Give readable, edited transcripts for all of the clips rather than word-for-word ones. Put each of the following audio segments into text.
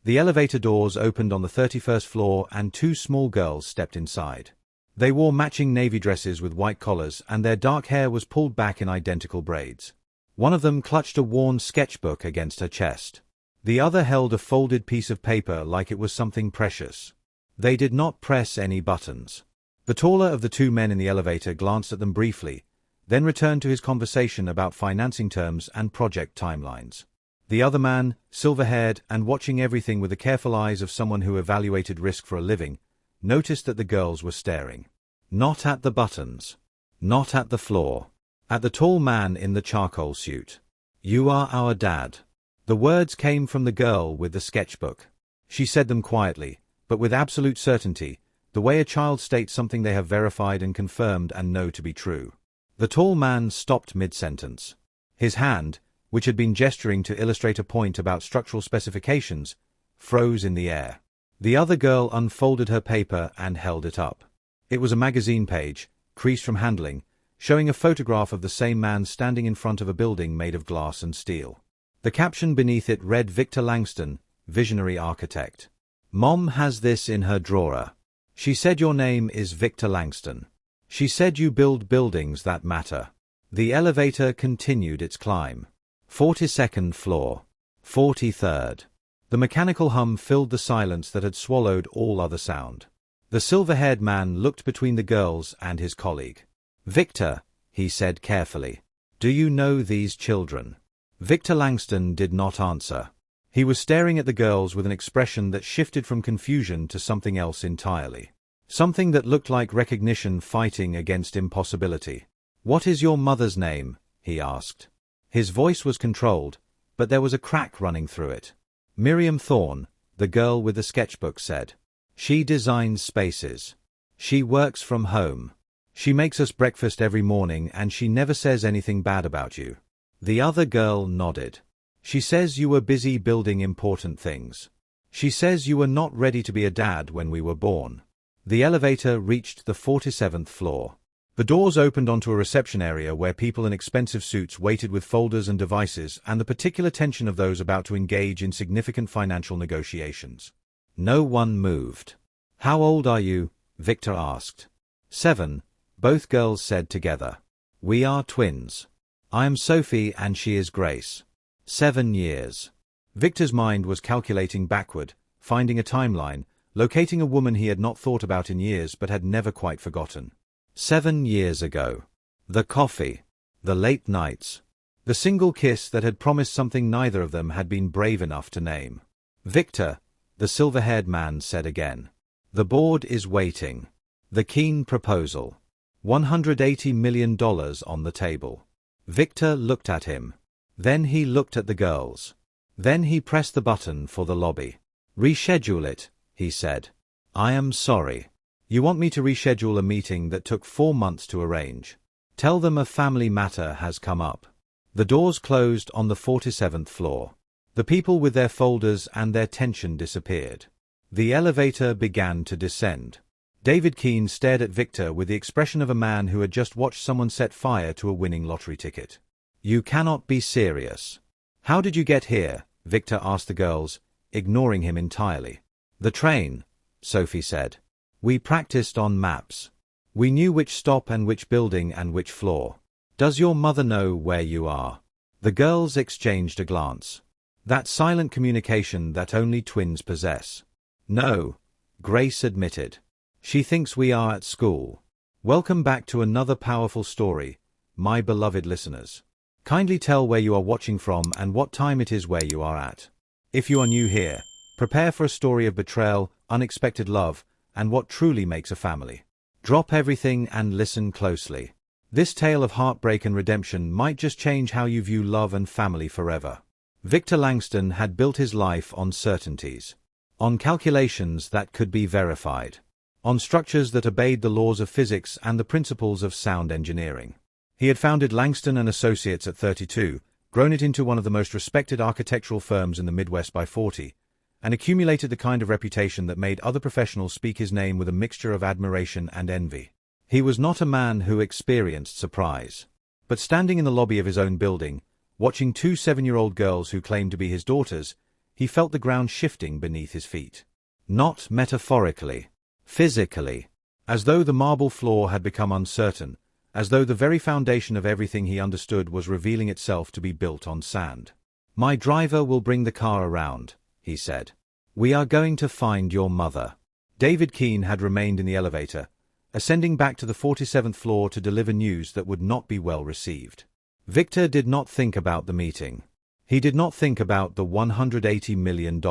The elevator doors opened on the 31st floor and two small girls stepped inside. They wore matching navy dresses with white collars and their dark hair was pulled back in identical braids. One of them clutched a worn sketchbook against her chest. The other held a folded piece of paper like it was something precious. They did not press any buttons. The taller of the two men in the elevator glanced at them briefly, then returned to his conversation about financing terms and project timelines. The other man, silver-haired and watching everything with the careful eyes of someone who evaluated risk for a living, noticed that the girls were staring. Not at the buttons. Not at the floor. At the tall man in the charcoal suit. "You are our dad." The words came from the girl with the sketchbook. She said them quietly, but with absolute certainty, the way a child states something they have verified and confirmed and know to be true. The tall man stopped mid-sentence. His hand, which had been gesturing to illustrate a point about structural specifications, froze in the air. The other girl unfolded her paper and held it up. It was a magazine page, creased from handling, showing a photograph of the same man standing in front of a building made of glass and steel. The caption beneath it read Victor Langston, visionary architect. "Mom has this in her drawer. She said your name is Victor Langston. She said you build buildings that matter." The elevator continued its climb. 42nd floor. 43rd. The mechanical hum filled the silence that had swallowed all other sound. The silver-haired man looked between the girls and his colleague. "Victor," he said carefully, "do you know these children?" Victor Langston did not answer. He was staring at the girls with an expression that shifted from confusion to something else entirely. Something that looked like recognition fighting against impossibility. "What is your mother's name?" he asked. His voice was controlled, but there was a crack running through it. "Miriam Thorne," the girl with the sketchbook said. "She designs spaces. She works from home. She makes us breakfast every morning and she never says anything bad about you." The other girl nodded. "She says you were busy building important things. She says you were not ready to be a dad when we were born." The elevator reached the 47th floor. The doors opened onto a reception area where people in expensive suits waited with folders and devices and the particular tension of those about to engage in significant financial negotiations. No one moved. "How old are you?" Victor asked. 7, both girls said together. "We are twins. I am Sophie and she is Grace." 7 years. Victor's mind was calculating backward, finding a timeline, locating a woman he had not thought about in years but had never quite forgotten. 7 years ago. The coffee. The late nights. The single kiss that had promised something neither of them had been brave enough to name. "Victor," the silver-haired man said again. "The board is waiting. The keen proposal. $180 million on the table." Victor looked at him. Then he looked at the girls. Then he pressed the button for the lobby. "Reschedule it," he said. "I am sorry. You want me to reschedule a meeting that took 4 months to arrange. Tell them a family matter has come up." The doors closed on the 47th floor. The people with their folders and their tension disappeared. The elevator began to descend. David Keane stared at Victor with the expression of a man who had just watched someone set fire to a winning lottery ticket. "You cannot be serious." "How did you get here?" Victor asked the girls, ignoring him entirely. "The train," Sophie said. "We practiced on maps. We knew which stop and which building and which floor. Does your mother know where you are?" The girls exchanged a glance. That silent communication that only twins possess. "No," Grace admitted. "She thinks we are at school." Welcome back to another powerful story, my beloved listeners. Kindly tell where you are watching from and what time it is where you are at. If you are new here, prepare for a story of betrayal, unexpected love, and what truly makes a family. Drop everything and listen closely. This tale of heartbreak and redemption might just change how you view love and family forever. Victor Langston had built his life on certainties. On calculations that could be verified. On structures that obeyed the laws of physics and the principles of sound engineering. He had founded Langston & Associates at 32, grown it into one of the most respected architectural firms in the Midwest by 40, and accumulated the kind of reputation that made other professionals speak his name with a mixture of admiration and envy. He was not a man who experienced surprise. But standing in the lobby of his own building, watching two 7-year-old girls who claimed to be his daughters, he felt the ground shifting beneath his feet. Not metaphorically. Physically. As though the marble floor had become uncertain, as though the very foundation of everything he understood was revealing itself to be built on sand. "My driver will bring the car around," he said. "We are going to find your mother." David Keane had remained in the elevator, ascending back to the 47th floor to deliver news that would not be well received. Victor did not think about the meeting. He did not think about the $180 million.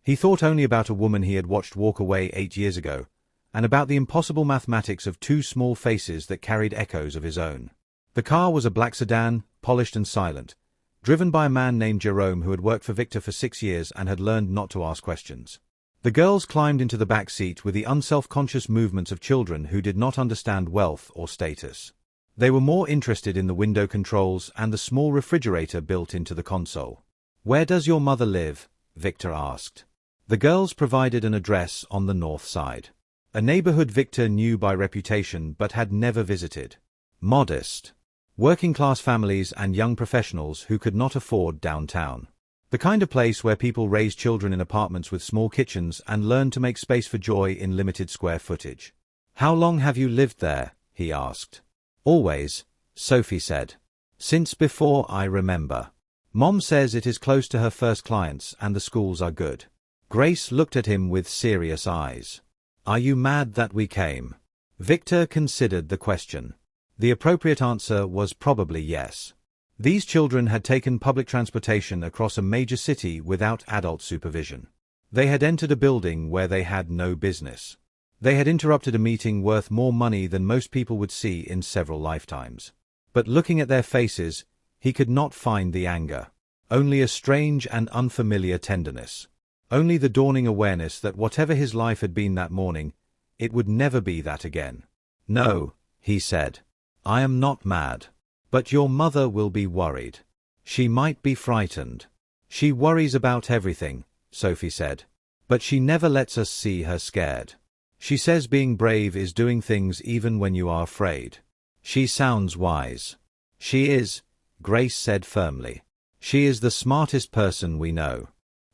He thought only about a woman he had watched walk away 8 years ago, and about the impossible mathematics of two small faces that carried echoes of his own. The car was a black sedan, polished and silent, driven by a man named Jerome who had worked for Victor for 6 years and had learned not to ask questions. The girls climbed into the back seat with the unself-conscious movements of children who did not understand wealth or status. They were more interested in the window controls and the small refrigerator built into the console. "Where does your mother live?" Victor asked. The girls provided an address on the north side. A neighborhood Victor knew by reputation but had never visited. Modest. Working-class families and young professionals who could not afford downtown. The kind of place where people raise children in apartments with small kitchens and learn to make space for joy in limited square footage. "How long have you lived there?" he asked. "Always," Sophie said. "Since before I remember. Mom says it is close to her first clients and the schools are good." Grace looked at him with serious eyes. "Are you mad that we came?" Victor considered the question. The appropriate answer was probably yes. These children had taken public transportation across a major city without adult supervision. They had entered a building where they had no business. They had interrupted a meeting worth more money than most people would see in several lifetimes. But looking at their faces, he could not find the anger. Only a strange and unfamiliar tenderness. Only the dawning awareness that whatever his life had been that morning, it would never be that again. "No," he said. "I am not mad. But your mother will be worried. She might be frightened." "She worries about everything," Sophie said. "But she never lets us see her scared. She says being brave is doing things even when you are afraid." "She sounds wise." "She is," Grace said firmly. "She is the smartest person we know."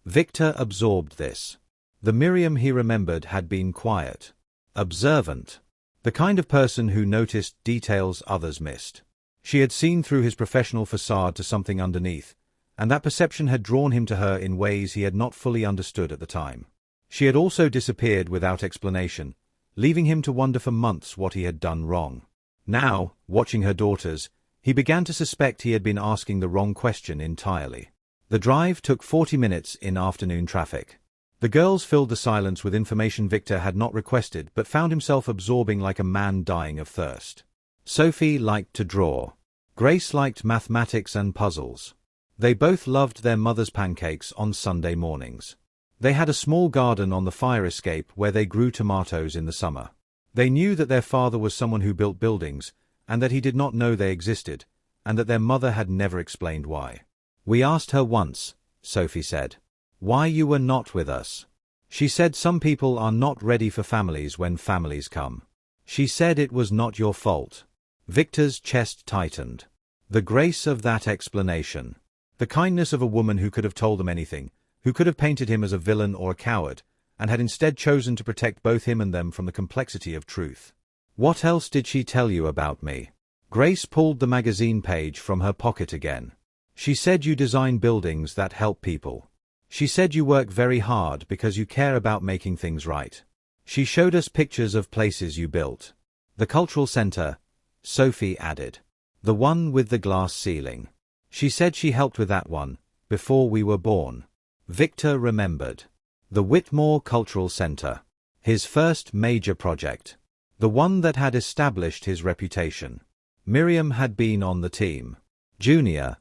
Victor absorbed this. The Miriam he remembered had been quiet. Observant. The kind of person who noticed details others missed. She had seen through his professional facade to something underneath, and that perception had drawn him to her in ways he had not fully understood at the time. She had also disappeared without explanation, leaving him to wonder for months what he had done wrong. Now, watching her daughters, he began to suspect he had been asking the wrong question entirely. The drive took 40 minutes in afternoon traffic. The girls filled the silence with information Victor had not requested but found himself absorbing like a man dying of thirst. Sophie liked to draw. Grace liked mathematics and puzzles. They both loved their mother's pancakes on Sunday mornings. They had a small garden on the fire escape where they grew tomatoes in the summer. They knew that their father was someone who built buildings, and that he did not know they existed, and that their mother had never explained why. "We asked her once," Sophie said, "why you were not with us. She said some people are not ready for families when families come. She said it was not your fault." Victor's chest tightened. The grace of that explanation. The kindness of a woman who could have told them anything, who could have painted him as a villain or a coward, and had instead chosen to protect both him and them from the complexity of truth. "What else did she tell you about me?" Grace pulled the magazine page from her pocket again. "She said you design buildings that help people. She said you work very hard because you care about making things right. She showed us pictures of places you built. The cultural center," Sophie added. "The one with the glass ceiling. She said she helped with that one, before we were born." Victor remembered. The Whitmore Cultural Center. His first major project. The one that had established his reputation. Miriam had been on the team. Junior.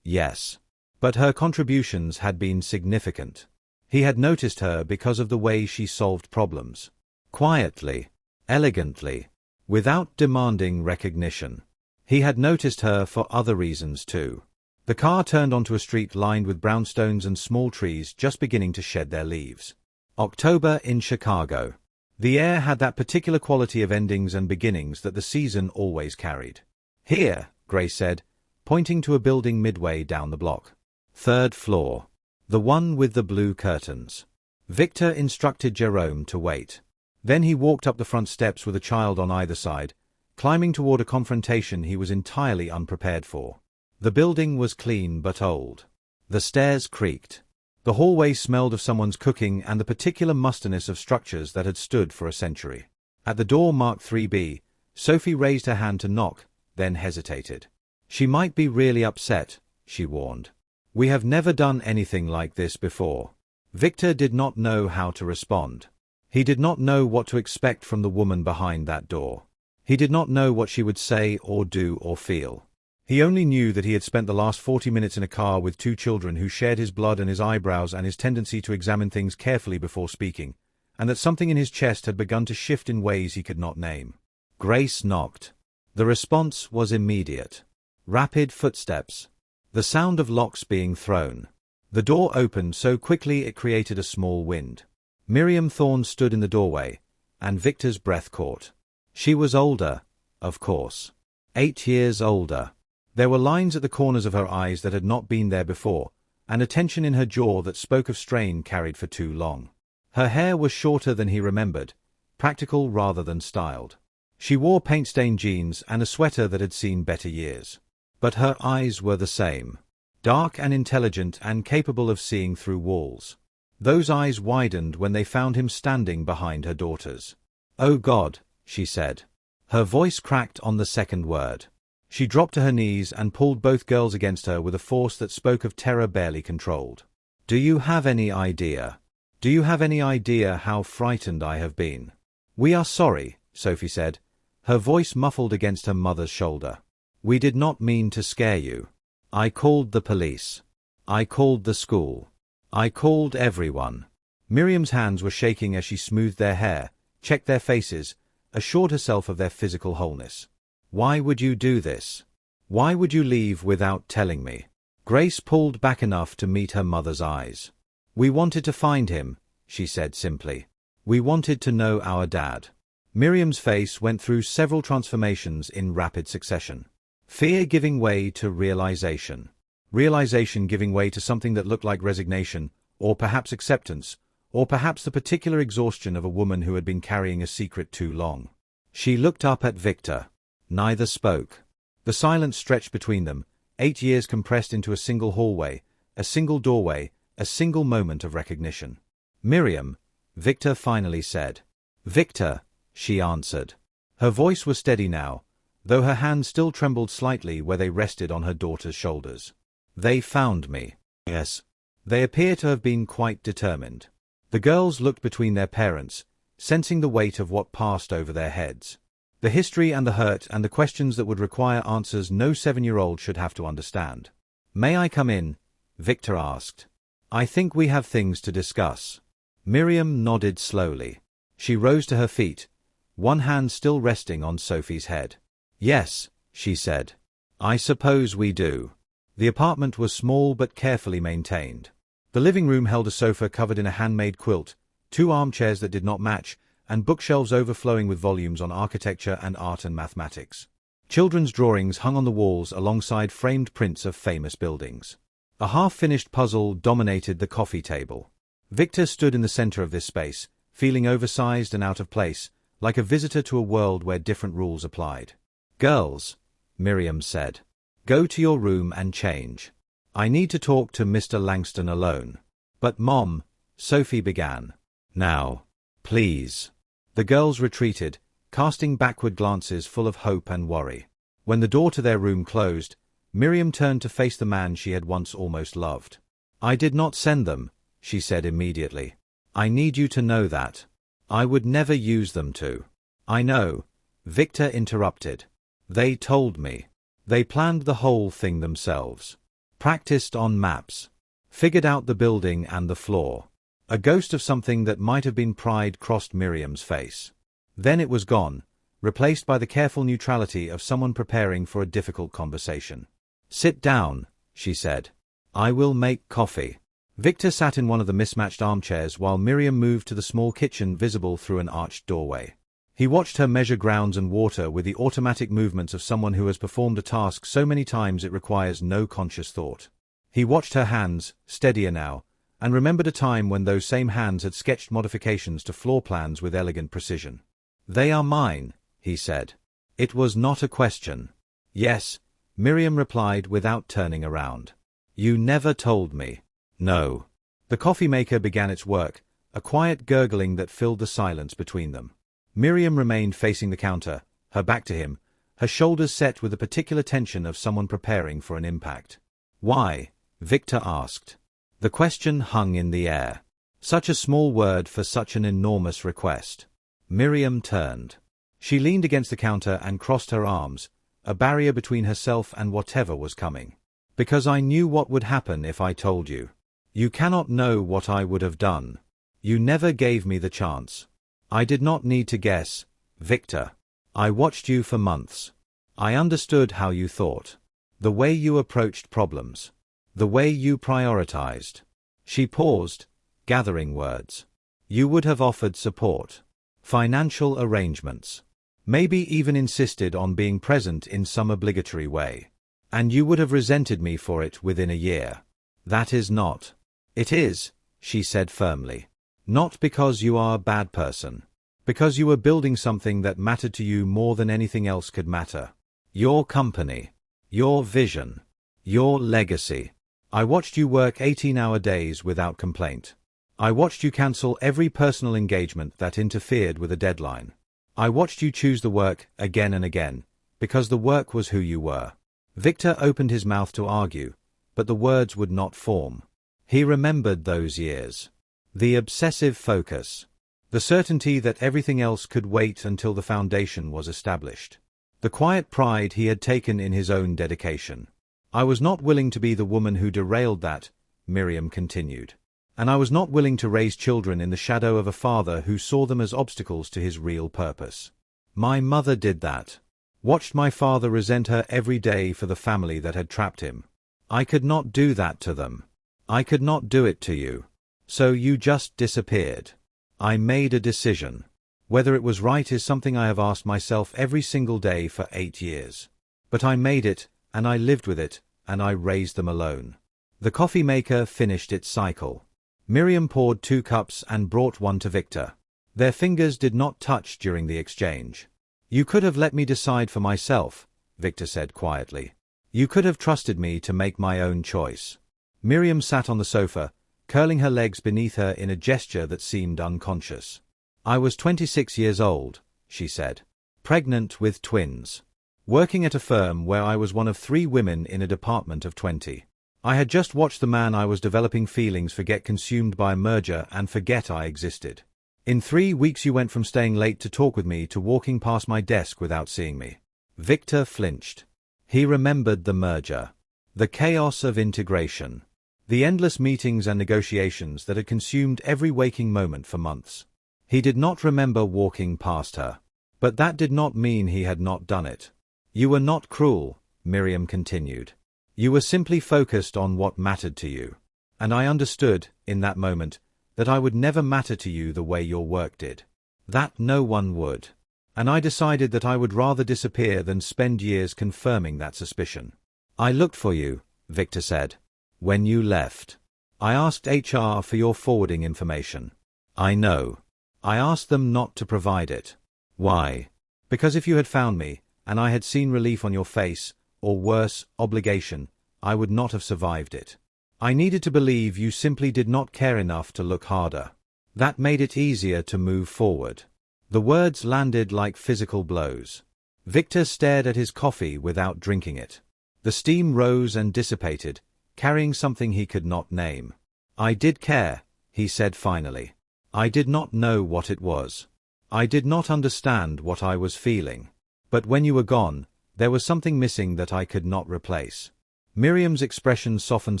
Yes. But her contributions had been significant. He had noticed her because of the way she solved problems. Quietly. Elegantly. Without demanding recognition. He had noticed her for other reasons too. The car turned onto a street lined with brownstones and small trees just beginning to shed their leaves. October in Chicago. The air had that particular quality of endings and beginnings that the season always carried. "Here," Grace said, pointing to a building midway down the block. "Third floor." The one with the blue curtains. Victor instructed Jerome to wait. Then he walked up the front steps with a child on either side, climbing toward a confrontation he was entirely unprepared for. The building was clean but old. The stairs creaked. The hallway smelled of someone's cooking and the particular mustiness of structures that had stood for a century. At the door marked 3B, Sophie raised her hand to knock, then hesitated. She might be really upset, she warned. We have never done anything like this before. Victor did not know how to respond. He did not know what to expect from the woman behind that door. He did not know what she would say or do or feel. He only knew that he had spent the last 40 minutes in a car with two children who shared his blood and his eyebrows and his tendency to examine things carefully before speaking, and that something in his chest had begun to shift in ways he could not name. Grace knocked. The response was immediate. Rapid footsteps. The sound of locks being thrown. The door opened so quickly it created a small wind. Miriam Thorne stood in the doorway, and Victor's breath caught. She was older, of course. 8 years older. There were lines at the corners of her eyes that had not been there before, and a tension in her jaw that spoke of strain carried for too long. Her hair was shorter than he remembered, practical rather than styled. She wore paint-stained jeans and a sweater that had seen better years. But her eyes were the same. Dark and intelligent and capable of seeing through walls. Those eyes widened when they found him standing behind her daughters. "Oh God," she said. Her voice cracked on the second word. She dropped to her knees and pulled both girls against her with a force that spoke of terror barely controlled. "Do you have any idea? Do you have any idea how frightened I have been?" "We are sorry," Sophie said, her voice muffled against her mother's shoulder. "We did not mean to scare you. I called the police. I called the school. I called everyone." Miriam's hands were shaking as she smoothed their hair, checked their faces, assured herself of their physical wholeness. "Why would you do this? Why would you leave without telling me?" Grace pulled back enough to meet her mother's eyes. "We wanted to find him," she said simply. "We wanted to know our dad." Miriam's face went through several transformations in rapid succession. Fear giving way to realization. Realization giving way to something that looked like resignation, or perhaps acceptance, or perhaps the particular exhaustion of a woman who had been carrying a secret too long. She looked up at Victor. Neither spoke. The silence stretched between them, 8 years compressed into a single hallway, a single doorway, a single moment of recognition. "Miriam," Victor finally said. "Victor," she answered. Her voice was steady now, though her hands still trembled slightly where they rested on her daughter's shoulders. "They found me." "Yes." They appear to have been quite determined. The girls looked between their parents, sensing the weight of what passed over their heads. The history and the hurt and the questions that would require answers no 7-year-old should have to understand. "May I come in?" Victor asked. "I think we have things to discuss." Miriam nodded slowly. She rose to her feet, one hand still resting on Sophie's head. "Yes," she said. "I suppose we do." The apartment was small but carefully maintained. The living room held a sofa covered in a handmade quilt, 2 armchairs that did not match, and bookshelves overflowing with volumes on architecture and art and mathematics. Children's drawings hung on the walls alongside framed prints of famous buildings. A half-finished puzzle dominated the coffee table. Victor stood in the center of this space, feeling oversized and out of place, like a visitor to a world where different rules applied. "Girls," Miriam said, "go to your room and change. I need to talk to Mr. Langston alone." "But Mom," Sophie began. "Now, please." The girls retreated, casting backward glances full of hope and worry. When the door to their room closed, Miriam turned to face the man she had once almost loved. "I did not send them," she said immediately. "I need you to know that. I would never use them to." "I know," Victor interrupted. "They told me. They planned the whole thing themselves. Practiced on maps. Figured out the building and the floor." A ghost of something that might have been pride crossed Miriam's face. Then it was gone, replaced by the careful neutrality of someone preparing for a difficult conversation. "Sit down," she said. "I will make coffee." Victor sat in one of the mismatched armchairs while Miriam moved to the small kitchen visible through an arched doorway. He watched her measure grounds and water with the automatic movements of someone who has performed a task so many times it requires no conscious thought. He watched her hands, steadier now, and remembered a time when those same hands had sketched modifications to floor plans with elegant precision. "They are mine," he said. It was not a question. "Yes," Miriam replied without turning around. "You never told me." "No." The coffee maker began its work, a quiet gurgling that filled the silence between them. Miriam remained facing the counter, her back to him, her shoulders set with the particular tension of someone preparing for an impact. "Why?" Victor asked. The question hung in the air. Such a small word for such an enormous request. Miriam turned. She leaned against the counter and crossed her arms, a barrier between herself and whatever was coming. "Because I knew what would happen if I told you. You cannot know what I would have done. You never gave me the chance. I did not need to guess, Victor. I watched you for months. I understood how you thought. The way you approached problems. The way you prioritized." She paused, gathering words. "You would have offered support. Financial arrangements. Maybe even insisted on being present in some obligatory way. And you would have resented me for it within a year. That is not." "It is," she said firmly. "Not because you are a bad person. Because you were building something that mattered to you more than anything else could matter. Your company. Your vision. Your legacy. I watched you work 18-hour days without complaint. I watched you cancel every personal engagement that interfered with a deadline. I watched you choose the work again and again, because the work was who you were." Victor opened his mouth to argue, but the words would not form. He remembered those years. The obsessive focus. The certainty that everything else could wait until the foundation was established. The quiet pride he had taken in his own dedication. "I was not willing to be the woman who derailed that," Miriam continued. "And I was not willing to raise children in the shadow of a father who saw them as obstacles to his real purpose. My mother did that. Watched my father resent her every day for the family that had trapped him. I could not do that to them. I could not do it to you. So you just disappeared. I made a decision. Whether it was right is something I have asked myself every single day for 8 years. But I made it, and I lived with it, and I raised them alone." The coffee maker finished its cycle. Miriam poured 2 cups and brought one to Victor. Their fingers did not touch during the exchange. "You could have let me decide for myself," Victor said quietly. "You could have trusted me to make my own choice." Miriam sat on the sofa, curling her legs beneath her in a gesture that seemed unconscious. "I was 26 years old," she said. "Pregnant with twins. Working at a firm where I was one of 3 women in a department of 20. I had just watched the man I was developing feelings for get consumed by a merger and forget I existed. In 3 weeks you went from staying late to talk with me to walking past my desk without seeing me." Victor flinched. He remembered the merger. The chaos of integration. The endless meetings and negotiations that had consumed every waking moment for months. He did not remember walking past her. But that did not mean he had not done it. "You were not cruel," Miriam continued. "You were simply focused on what mattered to you. And I understood, in that moment, that I would never matter to you the way your work did. That no one would. And I decided that I would rather disappear than spend years confirming that suspicion. I looked for you," Victor said. "When you left. I asked HR for your forwarding information. I know. I asked them not to provide it. Why? Because if you had found me, and I had seen relief on your face, or worse, obligation, I would not have survived it. I needed to believe you simply did not care enough to look harder. That made it easier to move forward." The words landed like physical blows. Victor stared at his coffee without drinking it. The steam rose and dissipated, carrying something he could not name. "I did care," he said finally. "I did not know what it was. I did not understand what I was feeling. But when you were gone, there was something missing that I could not replace." Miriam's expression softened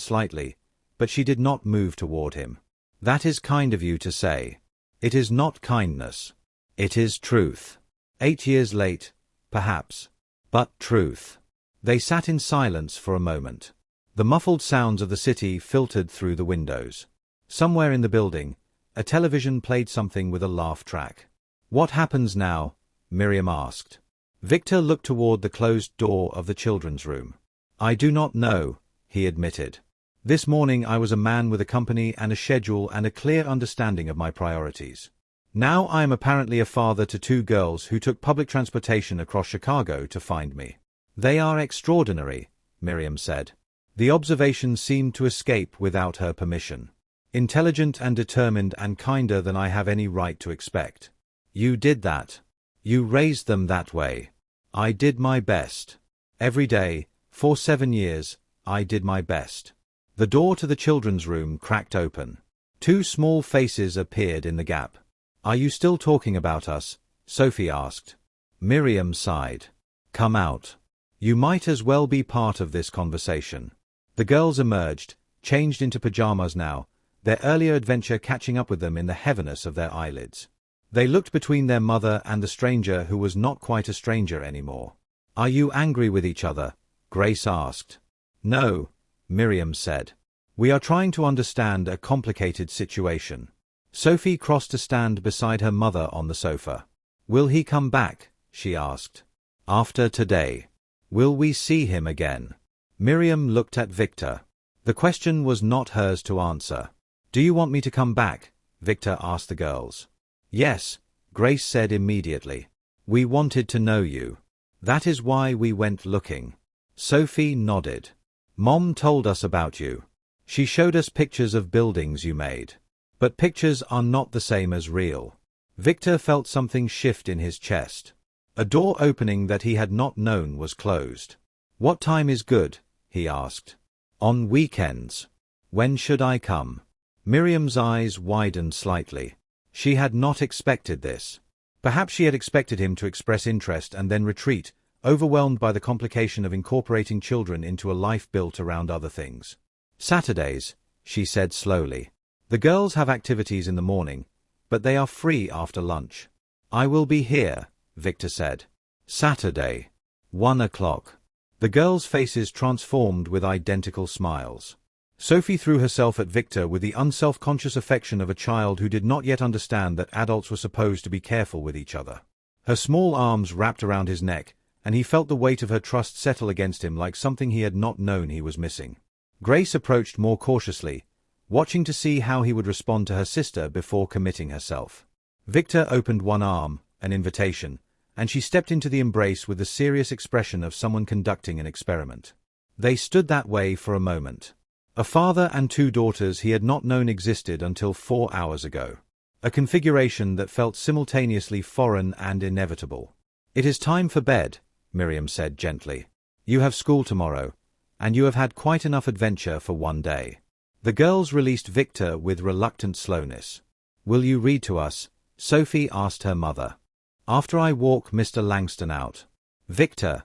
slightly, but she did not move toward him. "That is kind of you to say. It is not kindness. It is truth. 8 years late, perhaps. But truth." They sat in silence for a moment. The muffled sounds of the city filtered through the windows. Somewhere in the building, a television played something with a laugh track. "What happens now?" Miriam asked. Victor looked toward the closed door of the children's room. "I do not know," he admitted. This morning I was a man with a company and a schedule and a clear understanding of my priorities. Now I am apparently a father to 2 girls who took public transportation across Chicago to find me. They are extraordinary, Miriam said. The observation seemed to escape without her permission. Intelligent and determined and kinder than I have any right to expect. You did that. You raised them that way. I did my best. Every day, for 7 years, I did my best. The door to the children's room cracked open. 2 small faces appeared in the gap. Are you still talking about us? Sophie asked. Miriam sighed. Come out. You might as well be part of this conversation. The girls emerged, changed into pajamas now, their earlier adventure catching up with them in the heaviness of their eyelids. They looked between their mother and the stranger who was not quite a stranger anymore. Are you angry with each other? Grace asked. No, Miriam said. We are trying to understand a complicated situation. Sophie crossed to stand beside her mother on the sofa. Will he come back? She asked. After today. Will we see him again? Miriam looked at Victor. The question was not hers to answer. Do you want me to come back? Victor asked the girls. Yes, Grace said immediately. We wanted to know you. That is why we went looking. Sophie nodded. Mom told us about you. She showed us pictures of buildings you made. But pictures are not the same as real. Victor felt something shift in his chest. A door opening that he had not known was closed. What time is good? He asked. On weekends. When should I come? Miriam's eyes widened slightly. She had not expected this. Perhaps she had expected him to express interest and then retreat, overwhelmed by the complication of incorporating children into a life built around other things. Saturdays, she said slowly. The girls have activities in the morning, but they are free after lunch. I will be here, Victor said. Saturday. 1 o'clock. The girls' faces transformed with identical smiles. Sophie threw herself at Victor with the unself-conscious affection of a child who did not yet understand that adults were supposed to be careful with each other. Her small arms wrapped around his neck, and he felt the weight of her trust settle against him like something he had not known he was missing. Grace approached more cautiously, watching to see how he would respond to her sister before committing herself. Victor opened one arm, an invitation, and she stepped into the embrace with the serious expression of someone conducting an experiment. They stood that way for a moment. A father and 2 daughters he had not known existed until 4 hours ago. A configuration that felt simultaneously foreign and inevitable. It is time for bed, Miriam said gently. You have school tomorrow, and you have had quite enough adventure for one day. The girls released Victor with reluctant slowness. Will you read to us? Sophie asked her mother. After I walk Mr. Langston out. Victor,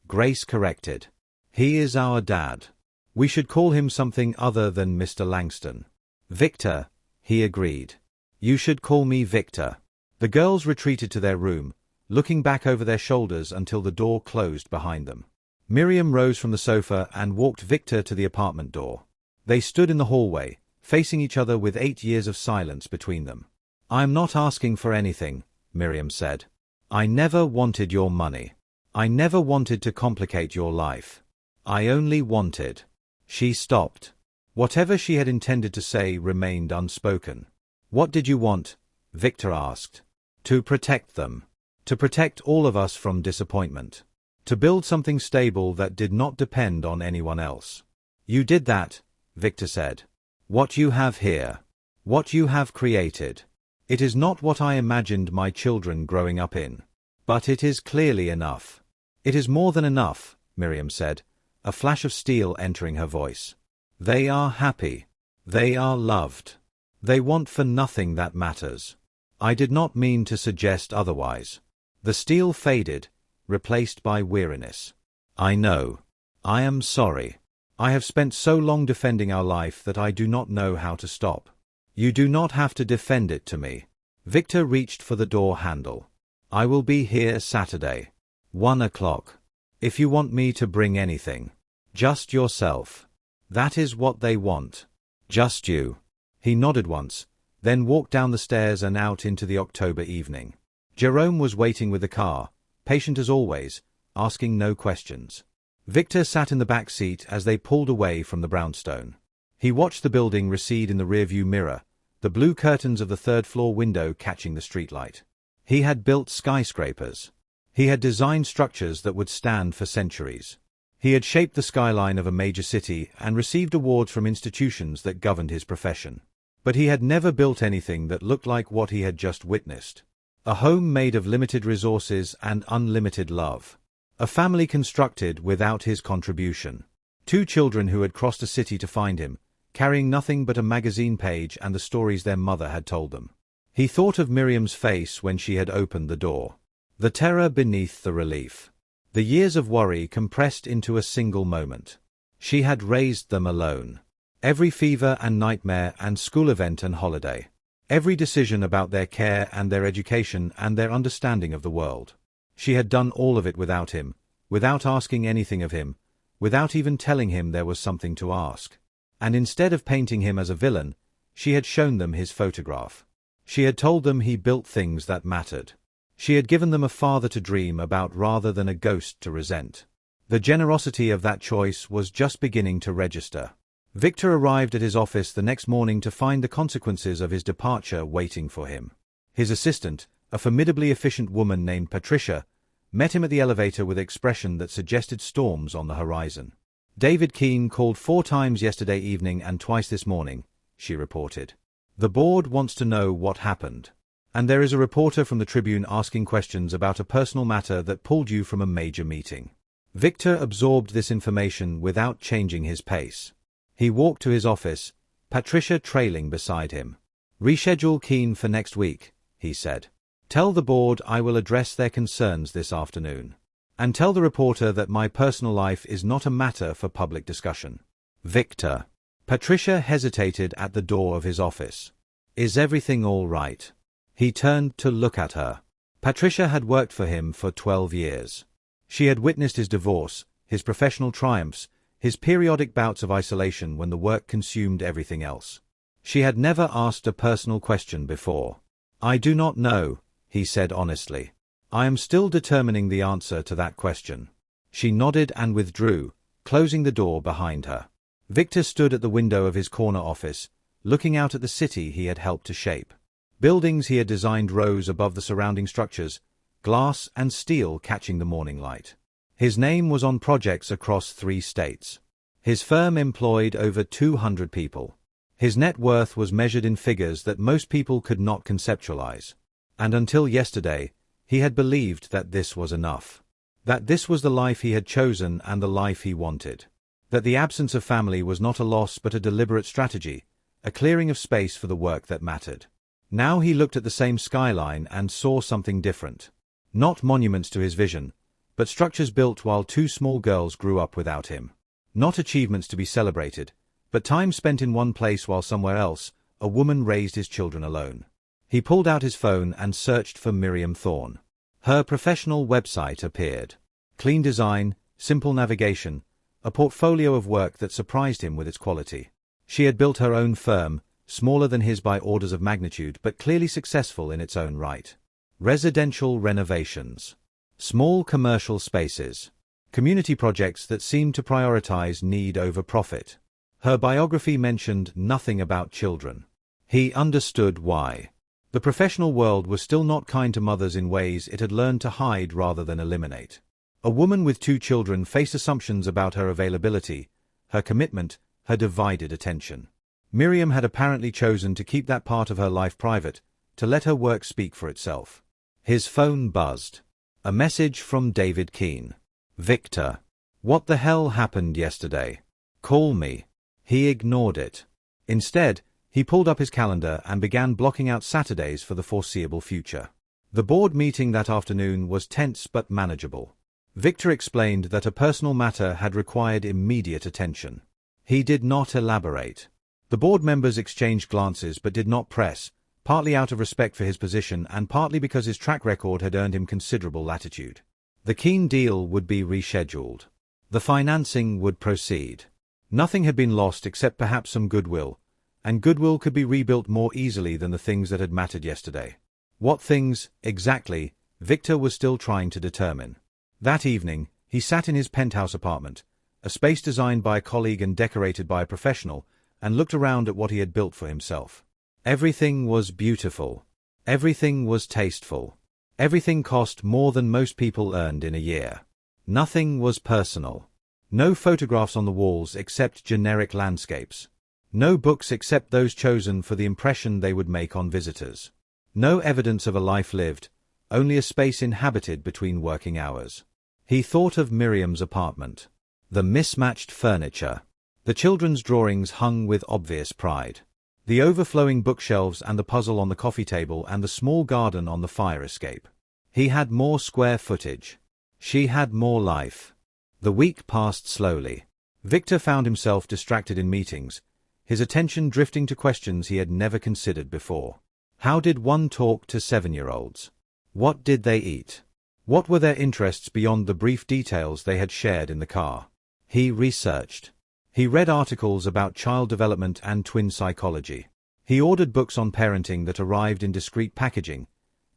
Grace corrected. He is our dad. We should call him something other than Mr. Langston. Victor, he agreed. You should call me Victor. The girls retreated to their room, looking back over their shoulders until the door closed behind them. Miriam rose from the sofa and walked Victor to the apartment door. They stood in the hallway, facing each other with 8 years of silence between them. I am not asking for anything, Miriam said. I never wanted your money. I never wanted to complicate your life. I only wanted. She stopped. Whatever she had intended to say remained unspoken. What did you want? Victor asked. To protect them. To protect all of us from disappointment. To build something stable that did not depend on anyone else. You did that, Victor said. What you have here. What you have created. It is not what I imagined my children growing up in. But it is clearly enough. It is more than enough, Miriam said, a flash of steel entering her voice. They are happy. They are loved. They want for nothing that matters. I did not mean to suggest otherwise. The steel faded, replaced by weariness. I know. I am sorry. I have spent so long defending our life that I do not know how to stop. You do not have to defend it to me. Victor reached for the door handle. I will be here Saturday. 1 o'clock. If you want me to bring anything. Just yourself. That is what they want. Just you. He nodded once, then walked down the stairs and out into the October evening. Jerome was waiting with the car, patient as always, asking no questions. Victor sat in the back seat as they pulled away from the brownstone. He watched the building recede in the rearview mirror, the blue curtains of the third-floor window catching the streetlight. He had built skyscrapers. He had designed structures that would stand for centuries. He had shaped the skyline of a major city and received awards from institutions that governed his profession. But he had never built anything that looked like what he had just witnessed. A home made of limited resources and unlimited love. A family constructed without his contribution. 2 children who had crossed a city to find him, carrying nothing but a magazine page and the stories their mother had told them. He thought of Miriam's face when she had opened the door. The terror beneath the relief. The years of worry compressed into a single moment. She had raised them alone. Every fever and nightmare and school event and holiday. Every decision about their care and their education and their understanding of the world. She had done all of it without him, without asking anything of him, without even telling him there was something to ask. And instead of painting him as a villain, she had shown them his photograph. She had told them he built things that mattered. She had given them a father to dream about rather than a ghost to resent. The generosity of that choice was just beginning to register. Victor arrived at his office the next morning to find the consequences of his departure waiting for him. His assistant, a formidably efficient woman named Patricia, met him at the elevator with an expression that suggested storms on the horizon. "David Keene called 4 times yesterday evening and twice this morning," she reported. "The board wants to know what happened. And there is a reporter from the Tribune asking questions about a personal matter that pulled you from a major meeting." Victor absorbed this information without changing his pace. He walked to his office, Patricia trailing beside him. "Reschedule Keene for next week," he said. "Tell the board I will address their concerns this afternoon. And tell the reporter that my personal life is not a matter for public discussion." Victor. Patricia hesitated at the door of his office. "Is everything all right?" He turned to look at her. Patricia had worked for him for 12 years. She had witnessed his divorce, his professional triumphs, his periodic bouts of isolation when the work consumed everything else. She had never asked a personal question before. "I do not know," he said honestly. "I am still determining the answer to that question." She nodded and withdrew, closing the door behind her. Victor stood at the window of his corner office, looking out at the city he had helped to shape. Buildings he had designed rose above the surrounding structures, glass and steel catching the morning light. His name was on projects across 3 states. His firm employed over 200 people. His net worth was measured in figures that most people could not conceptualize. And until yesterday, he had believed that this was enough. That this was the life he had chosen and the life he wanted. That the absence of family was not a loss but a deliberate strategy, a clearing of space for the work that mattered. Now he looked at the same skyline and saw something different. Not monuments to his vision, but structures built while 2 small girls grew up without him. Not achievements to be celebrated, but time spent in one place while somewhere else, a woman raised his children alone. He pulled out his phone and searched for Miriam Thorne. Her professional website appeared. Clean design, simple navigation, a portfolio of work that surprised him with its quality. She had built her own firm, smaller than his by orders of magnitude but clearly successful in its own right. Residential renovations. Small commercial spaces. Community projects that seemed to prioritize need over profit. Her biography mentioned nothing about children. He understood why. The professional world was still not kind to mothers in ways it had learned to hide rather than eliminate. A woman with 2 children faced assumptions about her availability, her commitment, her divided attention. Miriam had apparently chosen to keep that part of her life private, to let her work speak for itself. His phone buzzed. A message from David Keene. "Victor. What the hell happened yesterday? Call me." He ignored it. Instead, he pulled up his calendar and began blocking out Saturdays for the foreseeable future. The board meeting that afternoon was tense but manageable. Victor explained that a personal matter had required immediate attention. He did not elaborate. The board members exchanged glances but did not press, partly out of respect for his position and partly because his track record had earned him considerable latitude. The Keene deal would be rescheduled. The financing would proceed. Nothing had been lost except perhaps some goodwill, and goodwill could be rebuilt more easily than the things that had mattered yesterday. What things, exactly, Victor was still trying to determine. That evening, he sat in his penthouse apartment, a space designed by a colleague and decorated by a professional, and looked around at what he had built for himself. Everything was beautiful. Everything was tasteful. Everything cost more than most people earned in a year. Nothing was personal. No photographs on the walls except generic landscapes. No books except those chosen for the impression they would make on visitors. No evidence of a life lived, only a space inhabited between working hours. He thought of Miriam's apartment. The mismatched furniture. The children's drawings hung with obvious pride. The overflowing bookshelves and the puzzle on the coffee table and the small garden on the fire escape. He had more square footage. She had more life. The week passed slowly. Victor found himself distracted in meetings, his attention drifting to questions he had never considered before. How did one talk to 7-year-olds? What did they eat? What were their interests beyond the brief details they had shared in the car? He researched. He read articles about child development and twin psychology. He ordered books on parenting that arrived in discreet packaging,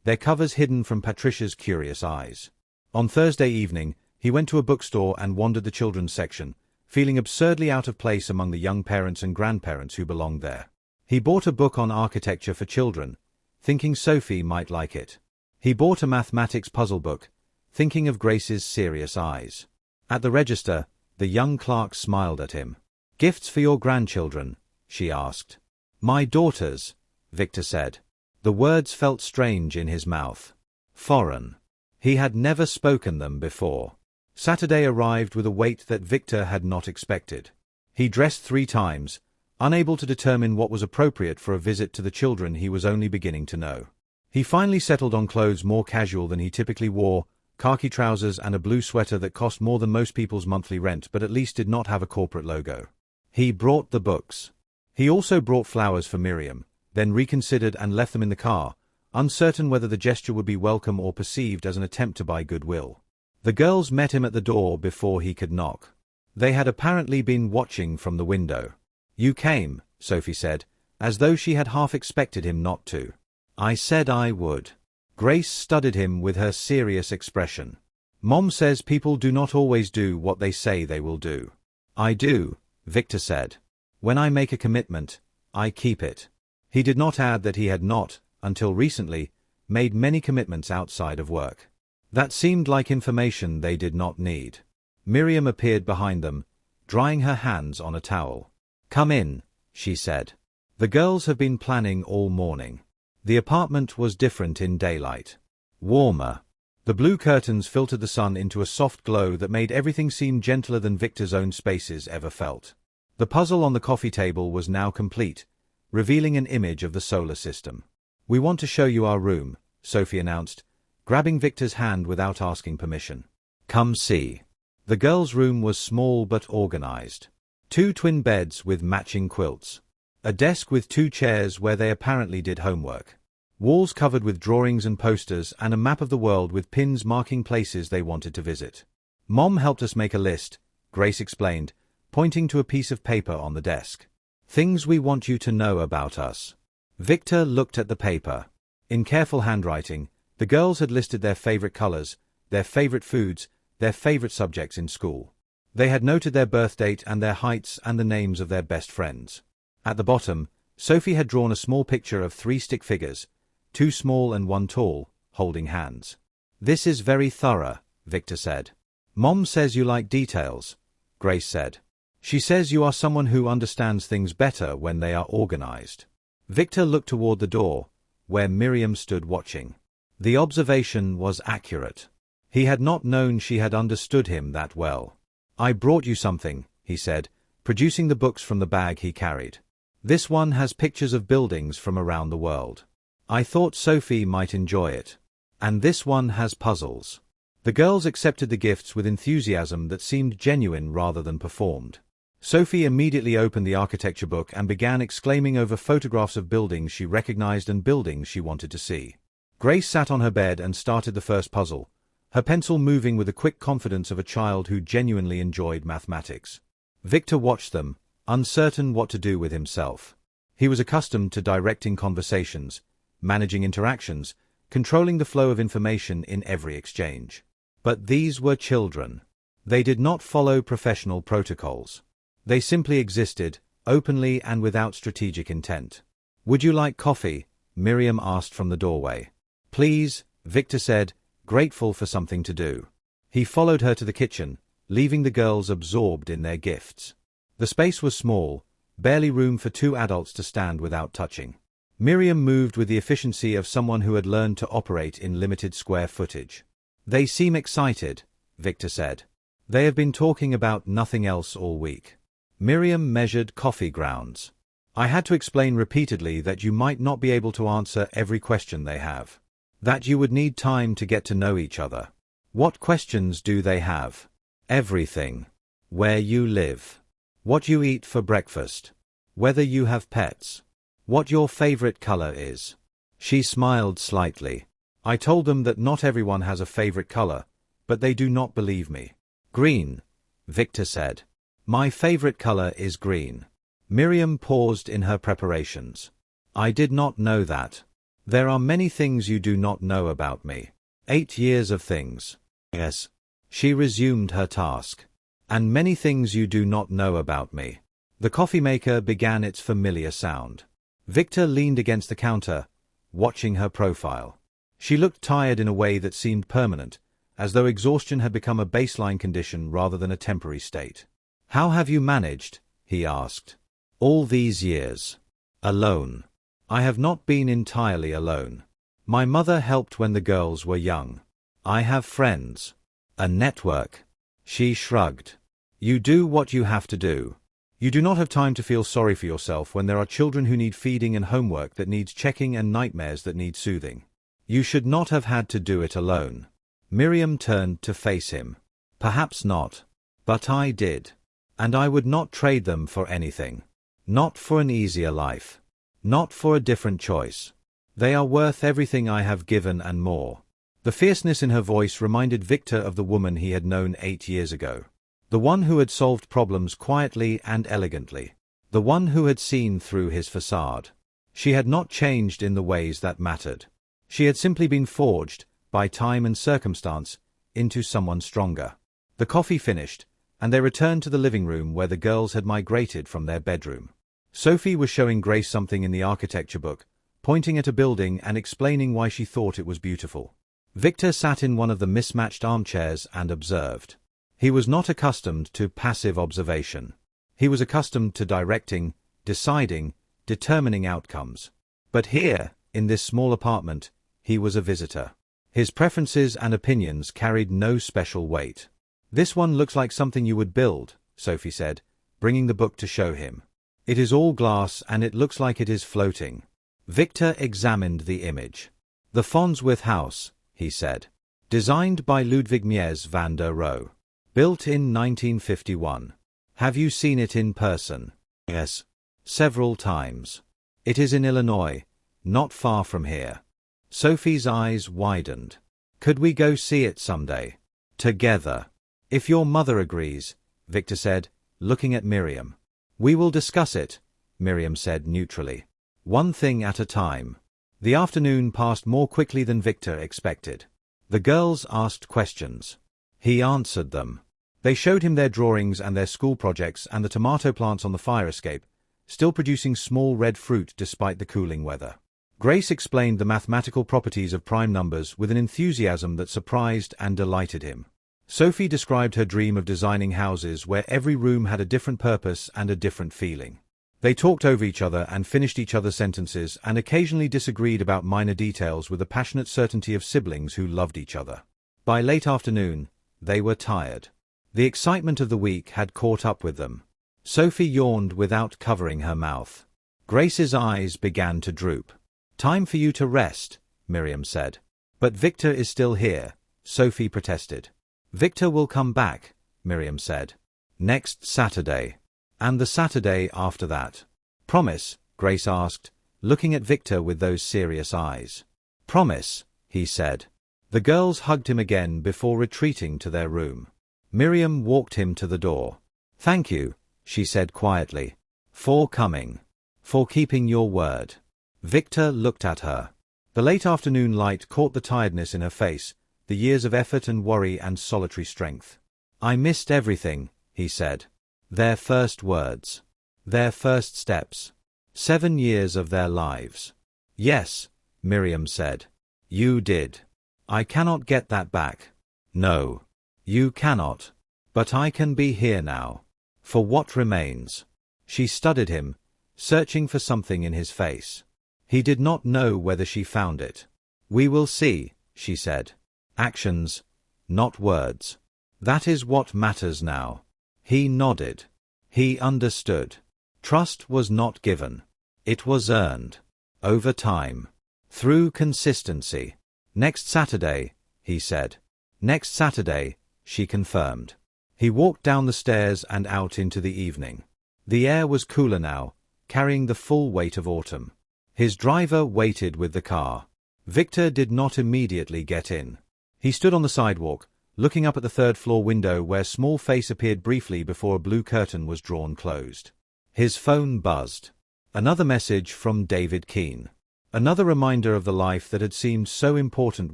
their covers hidden from Patricia's curious eyes. On Thursday evening, he went to a bookstore and wandered the children's section, feeling absurdly out of place among the young parents and grandparents who belonged there. He bought a book on architecture for children, thinking Sophie might like it. He bought a mathematics puzzle book, thinking of Grace's serious eyes. At the register, the young clerk smiled at him. "Gifts for your grandchildren?" she asked. "My daughters," Victor said. The words felt strange in his mouth. Foreign. He had never spoken them before. Saturday arrived with a weight that Victor had not expected. He dressed 3 times, unable to determine what was appropriate for a visit to the children he was only beginning to know. He finally settled on clothes more casual than he typically wore, khaki trousers and a blue sweater that cost more than most people's monthly rent but at least did not have a corporate logo. He brought the books. He also brought flowers for Miriam, then reconsidered and left them in the car, uncertain whether the gesture would be welcome or perceived as an attempt to buy goodwill. The girls met him at the door before he could knock. They had apparently been watching from the window. "You came," Sophie said, as though she had half expected him not to. "I said I would." Grace studied him with her serious expression. "Mom says people do not always do what they say they will do." "I do," Victor said. "When I make a commitment, I keep it." He did not add that he had not, until recently, made many commitments outside of work. That seemed like information they did not need. Miriam appeared behind them, drying her hands on a towel. "Come in," she said. "The girls have been planning all morning." The apartment was different in daylight. Warmer. The blue curtains filtered the sun into a soft glow that made everything seem gentler than Victor's own spaces ever felt. The puzzle on the coffee table was now complete, revealing an image of the solar system. "We want to show you our room," Sophie announced, grabbing Victor's hand without asking permission. "Come see." The girls' room was small but organized. 2 twin beds with matching quilts. A desk with 2 chairs where they apparently did homework. Walls covered with drawings and posters and a map of the world with pins marking places they wanted to visit. "Mom helped us make a list," Grace explained, pointing to a piece of paper on the desk. "Things we want you to know about us." Victor looked at the paper. In careful handwriting, the girls had listed their favorite colors, their favorite foods, their favorite subjects in school. They had noted their birth date and their heights and the names of their best friends. At the bottom, Sophie had drawn a small picture of 3 stick figures, 2 small and 1 tall, holding hands. "This is very thorough," Victor said. "Mom says you like details," Grace said. "She says you are someone who understands things better when they are organized." Victor looked toward the door, where Miriam stood watching. The observation was accurate. He had not known she had understood him that well. "I brought you something," he said, producing the books from the bag he carried. "This one has pictures of buildings from around the world. I thought Sophie might enjoy it. And this one has puzzles." The girls accepted the gifts with enthusiasm that seemed genuine rather than performed. Sophie immediately opened the architecture book and began exclaiming over photographs of buildings she recognized and buildings she wanted to see. Grace sat on her bed and started the first puzzle, her pencil moving with the quick confidence of a child who genuinely enjoyed mathematics. Victor watched them, uncertain what to do with himself. He was accustomed to directing conversations, managing interactions, controlling the flow of information in every exchange. But these were children. They did not follow professional protocols. They simply existed, openly and without strategic intent. "Would you like coffee?" Miriam asked from the doorway. "Please," Victor said, grateful for something to do. He followed her to the kitchen, leaving the girls absorbed in their gifts. The space was small, barely room for two adults to stand without touching. Miriam moved with the efficiency of someone who had learned to operate in limited square footage. "They seem excited," Victor said. "They have been talking about nothing else all week." Miriam measured coffee grounds. "I had to explain repeatedly that you might not be able to answer every question they have. That you would need time to get to know each other." "What questions do they have?" "Everything. Where you live. What you eat for breakfast. Whether you have pets. What your favorite color is." She smiled slightly. "I told them that not everyone has a favorite color, but they do not believe me." "Green," Victor said. "My favorite color is green." Miriam paused in her preparations. "I did not know that. There are many things you do not know about me." 8 years of things. "Yes." She resumed her task. "And many things you do not know about me." The coffee maker began its familiar sound. Victor leaned against the counter, watching her profile. She looked tired in a way that seemed permanent, as though exhaustion had become a baseline condition rather than a temporary state. "How have you managed?" he asked. "All these years. Alone. I have not been entirely alone. My mother helped when the girls were young. I have friends. A network." She shrugged. "You do what you have to do. You do not have time to feel sorry for yourself when there are children who need feeding and homework that needs checking and nightmares that need soothing. You should not have had to do it alone." Miriam turned to face him. "Perhaps not. But I did. And I would not trade them for anything. Not for an easier life. Not for a different choice. They are worth everything I have given and more." The fierceness in her voice reminded Victor of the woman he had known 8 years ago. The one who had solved problems quietly and elegantly. The one who had seen through his facade. She had not changed in the ways that mattered. She had simply been forged, by time and circumstance, into someone stronger. The coffee finished, and they returned to the living room where the girls had migrated from their bedroom. Sophie was showing Grace something in the architecture book, pointing at a building and explaining why she thought it was beautiful. Victor sat in one of the mismatched armchairs and observed. He was not accustomed to passive observation. He was accustomed to directing, deciding, determining outcomes. But here, in this small apartment, he was a visitor. His preferences and opinions carried no special weight. "This one looks like something you would build," Sophie said, bringing the book to show him. "It is all glass and it looks like it is floating." Victor examined the image. "The Fonsworth House," he said. "Designed by Ludwig Mies van der Rohe. Built in 1951. Have you seen it in person?" "Yes. Several times. It is in Illinois, not far from here." Sophie's eyes widened. "Could we go see it someday? Together?" "If your mother agrees," Victor said, looking at Miriam. "We will discuss it," Miriam said neutrally. "One thing at a time." The afternoon passed more quickly than Victor expected. The girls asked questions. He answered them. They showed him their drawings and their school projects and the tomato plants on the fire escape, still producing small red fruit despite the cooling weather. Grace explained the mathematical properties of prime numbers with an enthusiasm that surprised and delighted him. Sophie described her dream of designing houses where every room had a different purpose and a different feeling. They talked over each other and finished each other's sentences and occasionally disagreed about minor details with the passionate certainty of siblings who loved each other. By late afternoon, they were tired. The excitement of the week had caught up with them. Sophie yawned without covering her mouth. Grace's eyes began to droop. "Time for you to rest," Miriam said. "But Victor is still here," Sophie protested. "Victor will come back," Miriam said. "Next Saturday. And the Saturday after that." "Promise?" Grace asked, looking at Victor with those serious eyes. "Promise," he said. The girls hugged him again before retreating to their room. Miriam walked him to the door. "Thank you," she said quietly. "For coming. For keeping your word." Victor looked at her. The late afternoon light caught the tiredness in her face, the years of effort and worry and solitary strength. "I missed everything," he said. Their first words. Their first steps. 7 years of their lives. Yes, Miriam said. You did. I cannot get that back. No. You cannot. But I can be here now. For what remains. She studied him, searching for something in his face. He did not know whether she found it. We will see, she said. Actions, not words. That is what matters now. He nodded. He understood. Trust was not given. It was earned. Over time. Through consistency. Next Saturday, he said. Next Saturday, she confirmed. He walked down the stairs and out into the evening. The air was cooler now, carrying the full weight of autumn. His driver waited with the car. Victor did not immediately get in. He stood on the sidewalk, looking up at the third-floor window where a small face appeared briefly before a blue curtain was drawn closed. His phone buzzed. Another message from David Keane. Another reminder of the life that had seemed so important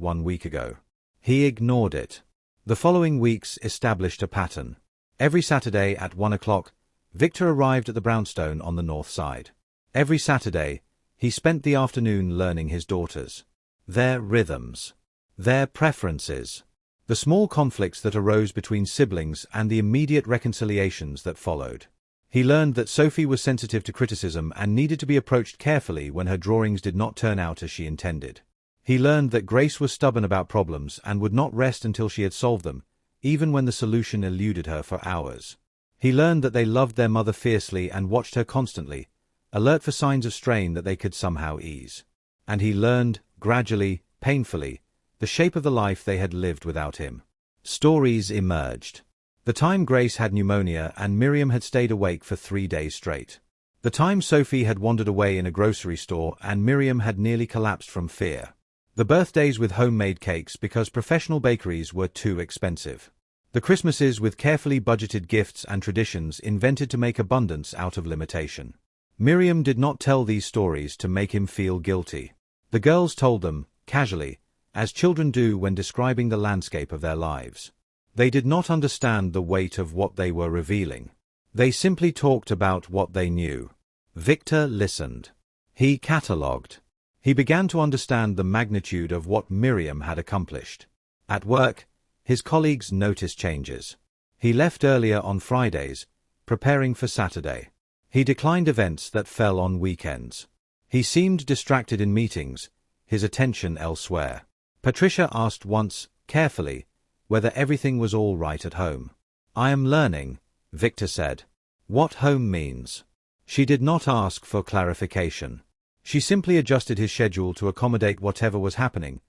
1 week ago. He ignored it. The following weeks established a pattern. Every Saturday at 1 o'clock, Victor arrived at the brownstone on the north side. Every Saturday, he spent the afternoon learning his daughters. Their rhythms. Their preferences. The small conflicts that arose between siblings and the immediate reconciliations that followed. He learned that Sophie was sensitive to criticism and needed to be approached carefully when her drawings did not turn out as she intended. He learned that Grace was stubborn about problems and would not rest until she had solved them, even when the solution eluded her for hours. He learned that they loved their mother fiercely and watched her constantly, alert for signs of strain that they could somehow ease. And he learned, gradually, painfully, the shape of the life they had lived without him. Stories emerged. The time Grace had pneumonia and Miriam had stayed awake for 3 days straight. The time Sophie had wandered away in a grocery store and Miriam had nearly collapsed from fear. The birthdays with homemade cakes because professional bakeries were too expensive. The Christmases with carefully budgeted gifts and traditions invented to make abundance out of limitation. Miriam did not tell these stories to make him feel guilty. The girls told them, casually, as children do when describing the landscape of their lives. They did not understand the weight of what they were revealing. They simply talked about what they knew. Victor listened. He catalogued. He began to understand the magnitude of what Miriam had accomplished. At work, his colleagues noticed changes. He left earlier on Fridays, preparing for Saturday. He declined events that fell on weekends. He seemed distracted in meetings, his attention elsewhere. Patricia asked once, carefully, whether everything was all right at home. I am learning, Victor said. What home means. She did not ask for clarification. She simply adjusted his schedule to accommodate whatever was happening,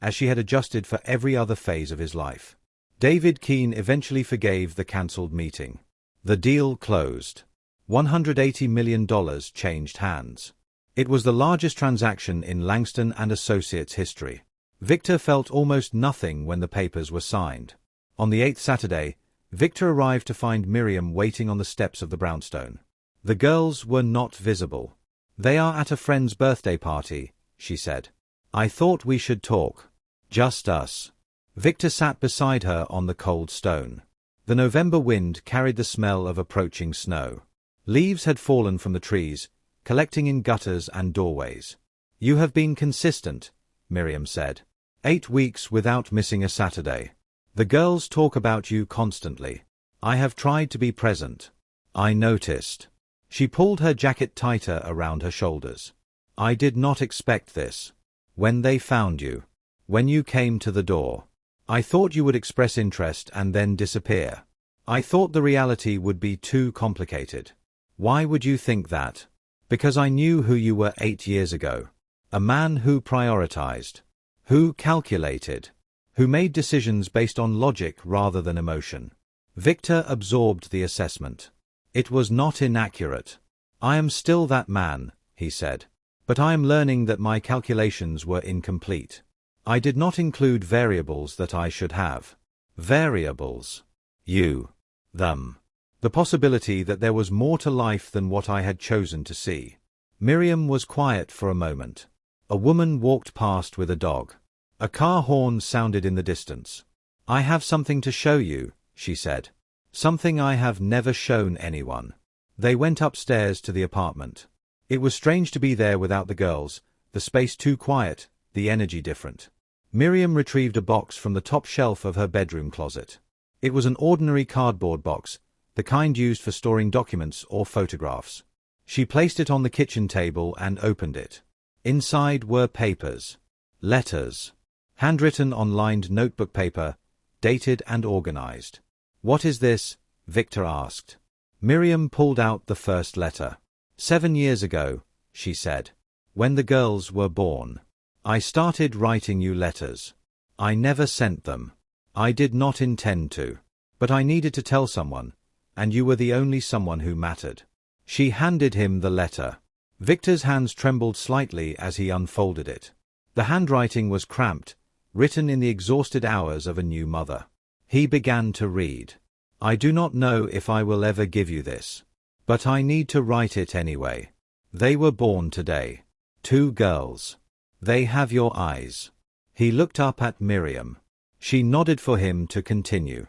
as she had adjusted for every other phase of his life. David Keane eventually forgave the cancelled meeting. The deal closed. $180 million changed hands. It was the largest transaction in Langston and Associates history. Victor felt almost nothing when the papers were signed. On the 8th Saturday, Victor arrived to find Miriam waiting on the steps of the brownstone. The girls were not visible. They are at a friend's birthday party, she said. I thought we should talk. Just us. Victor sat beside her on the cold stone. The November wind carried the smell of approaching snow. Leaves had fallen from the trees, collecting in gutters and doorways. You have been consistent, Miriam said. 8 weeks without missing a Saturday. The girls talk about you constantly. I have tried to be present. I noticed. She pulled her jacket tighter around her shoulders. I did not expect this. When they found you. When you came to the door. I thought you would express interest and then disappear. I thought the reality would be too complicated. Why would you think that? Because I knew who you were 8 years ago. A man who prioritized. Who calculated. Who made decisions based on logic rather than emotion. Victor absorbed the assessment. It was not inaccurate. I am still that man, he said. But I am learning that my calculations were incomplete. I did not include variables that I should have. Variables. You. Them. The possibility that there was more to life than what I had chosen to see. Miriam was quiet for a moment. A woman walked past with a dog. A car horn sounded in the distance. I have something to show you, she said. Something I have never shown anyone. They went upstairs to the apartment. It was strange to be there without the girls, the space too quiet, the energy different. Miriam retrieved a box from the top shelf of her bedroom closet. It was an ordinary cardboard box, the kind used for storing documents or photographs. She placed it on the kitchen table and opened it. Inside were papers. Letters. Handwritten on lined notebook paper, dated and organized. "What is this?" Victor asked. Miriam pulled out the first letter. 7 years ago, she said. When the girls were born. I started writing you letters. I never sent them. I did not intend to. But I needed to tell someone, and you were the only someone who mattered. She handed him the letter. Victor's hands trembled slightly as he unfolded it. The handwriting was cramped, written in the exhausted hours of a new mother. He began to read. I do not know if I will ever give you this. But I need to write it anyway. They were born today. 2 girls. They have your eyes. He looked up at Miriam. She nodded for him to continue.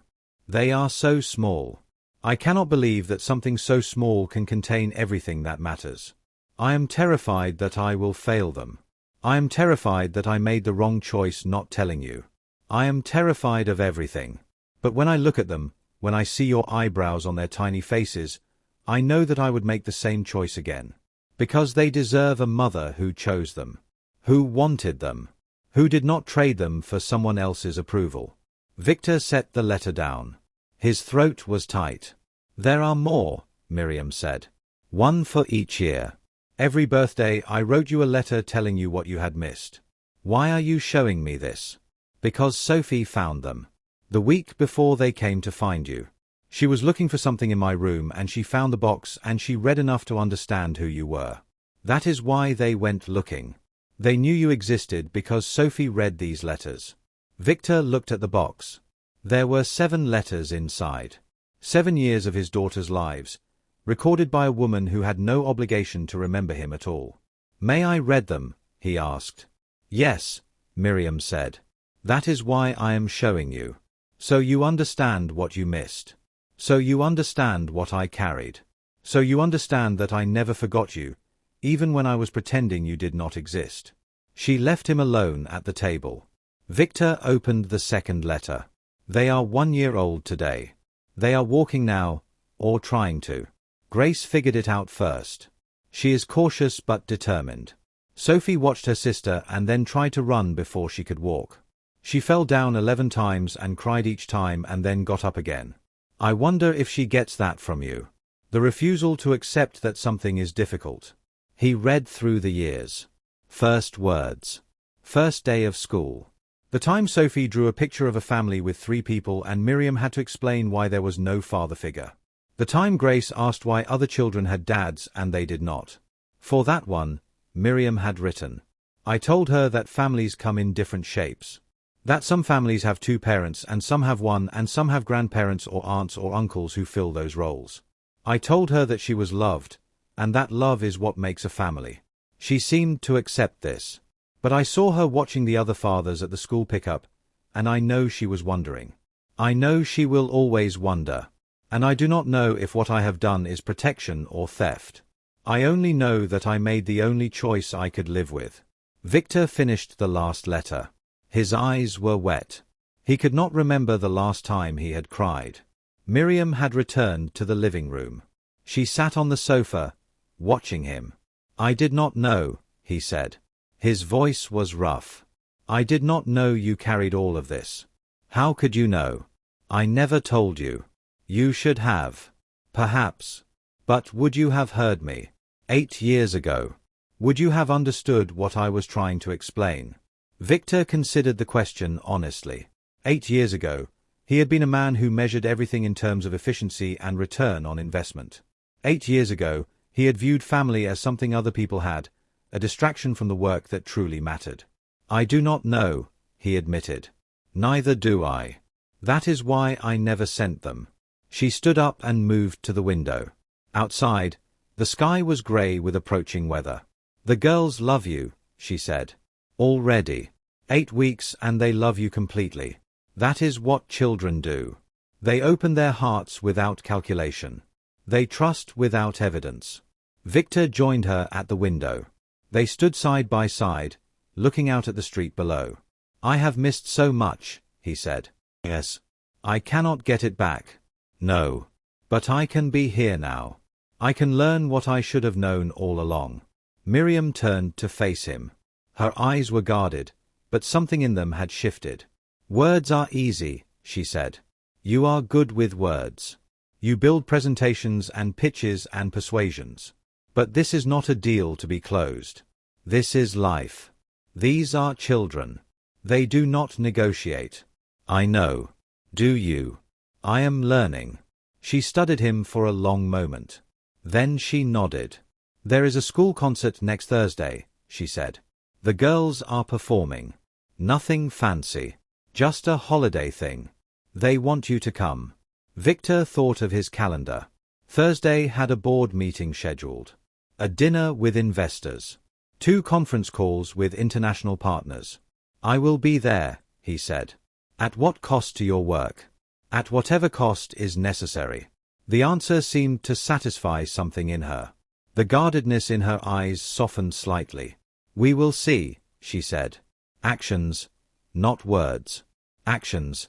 They are so small. I cannot believe that something so small can contain everything that matters. I am terrified that I will fail them. I am terrified that I made the wrong choice not telling you. I am terrified of everything. But when I look at them, when I see your eyebrows on their tiny faces, I know that I would make the same choice again. Because they deserve a mother who chose them. Who wanted them. Who did not trade them for someone else's approval. Victor set the letter down. His throat was tight. There are more, Miriam said. 1 for each year. Every birthday I wrote you a letter telling you what you had missed. Why are you showing me this? Because Sophie found them. The week before they came to find you. She was looking for something in my room and she found the box and she read enough to understand who you were. That is why they went looking. They knew you existed because Sophie read these letters. Victor looked at the box. There were 7 letters inside. 7 years of his daughter's lives, recorded by a woman who had no obligation to remember him at all. May I read them? He asked. Yes, Miriam said. That is why I am showing you. So you understand what you missed. So you understand what I carried. So you understand that I never forgot you, even when I was pretending you did not exist. She left him alone at the table. Victor opened the second letter. They are 1 year old today. They are walking now, or trying to. Grace figured it out first. She is cautious but determined. Sophie watched her sister and then tried to run before she could walk. She fell down 11 times and cried each time and then got up again. I wonder if she gets that from you. The refusal to accept that something is difficult. He read through the years. First words. First day of school. The time Sophie drew a picture of a family with 3 people and Miriam had to explain why there was no father figure. The time Grace asked why other children had dads and they did not. For that one, Miriam had written. I told her that families come in different shapes. That some families have 2 parents and some have 1 and some have grandparents or aunts or uncles who fill those roles. I told her that she was loved, and that love is what makes a family. She seemed to accept this. But I saw her watching the other fathers at the school pickup, and I know she was wondering. I know she will always wonder. And I do not know if what I have done is protection or theft. I only know that I made the only choice I could live with. Victor finished the last letter. His eyes were wet. He could not remember the last time he had cried. Miriam had returned to the living room. She sat on the sofa, watching him. I did not know, he said. His voice was rough. I did not know you carried all of this. How could you know? I never told you. You should have. Perhaps. But would you have heard me? 8 years ago. Would you have understood what I was trying to explain? Victor considered the question honestly. 8 years ago, he had been a man who measured everything in terms of efficiency and return on investment. 8 years ago, he had viewed family as something other people had, a distraction from the work that truly mattered. I do not know, he admitted. Neither do I. That is why I never sent them. She stood up and moved to the window. Outside, the sky was grey with approaching weather. The girls love you, she said. Already. 8 weeks and they love you completely. That is what children do. They open their hearts without calculation. They trust without evidence. Victor joined her at the window. They stood side by side, looking out at the street below. I have missed so much, he said. Yes. I cannot get it back. No. But I can be here now. I can learn what I should have known all along. Miriam turned to face him. Her eyes were guarded, but something in them had shifted. Words are easy, she said. You are good with words. You build presentations and pitches and persuasions. But this is not a deal to be closed. This is life. These are children. They do not negotiate. I know. Do you? I am learning. She studied him for a long moment. Then she nodded. There is a school concert next Thursday, she said. The girls are performing. Nothing fancy. Just a holiday thing. They want you to come. Victor thought of his calendar. Thursday had a board meeting scheduled. A dinner with investors. 2 conference calls with international partners. I will be there, he said. At what cost to your work? At whatever cost is necessary. The answer seemed to satisfy something in her. The guardedness in her eyes softened slightly. We will see, she said. Actions, not words. Actions.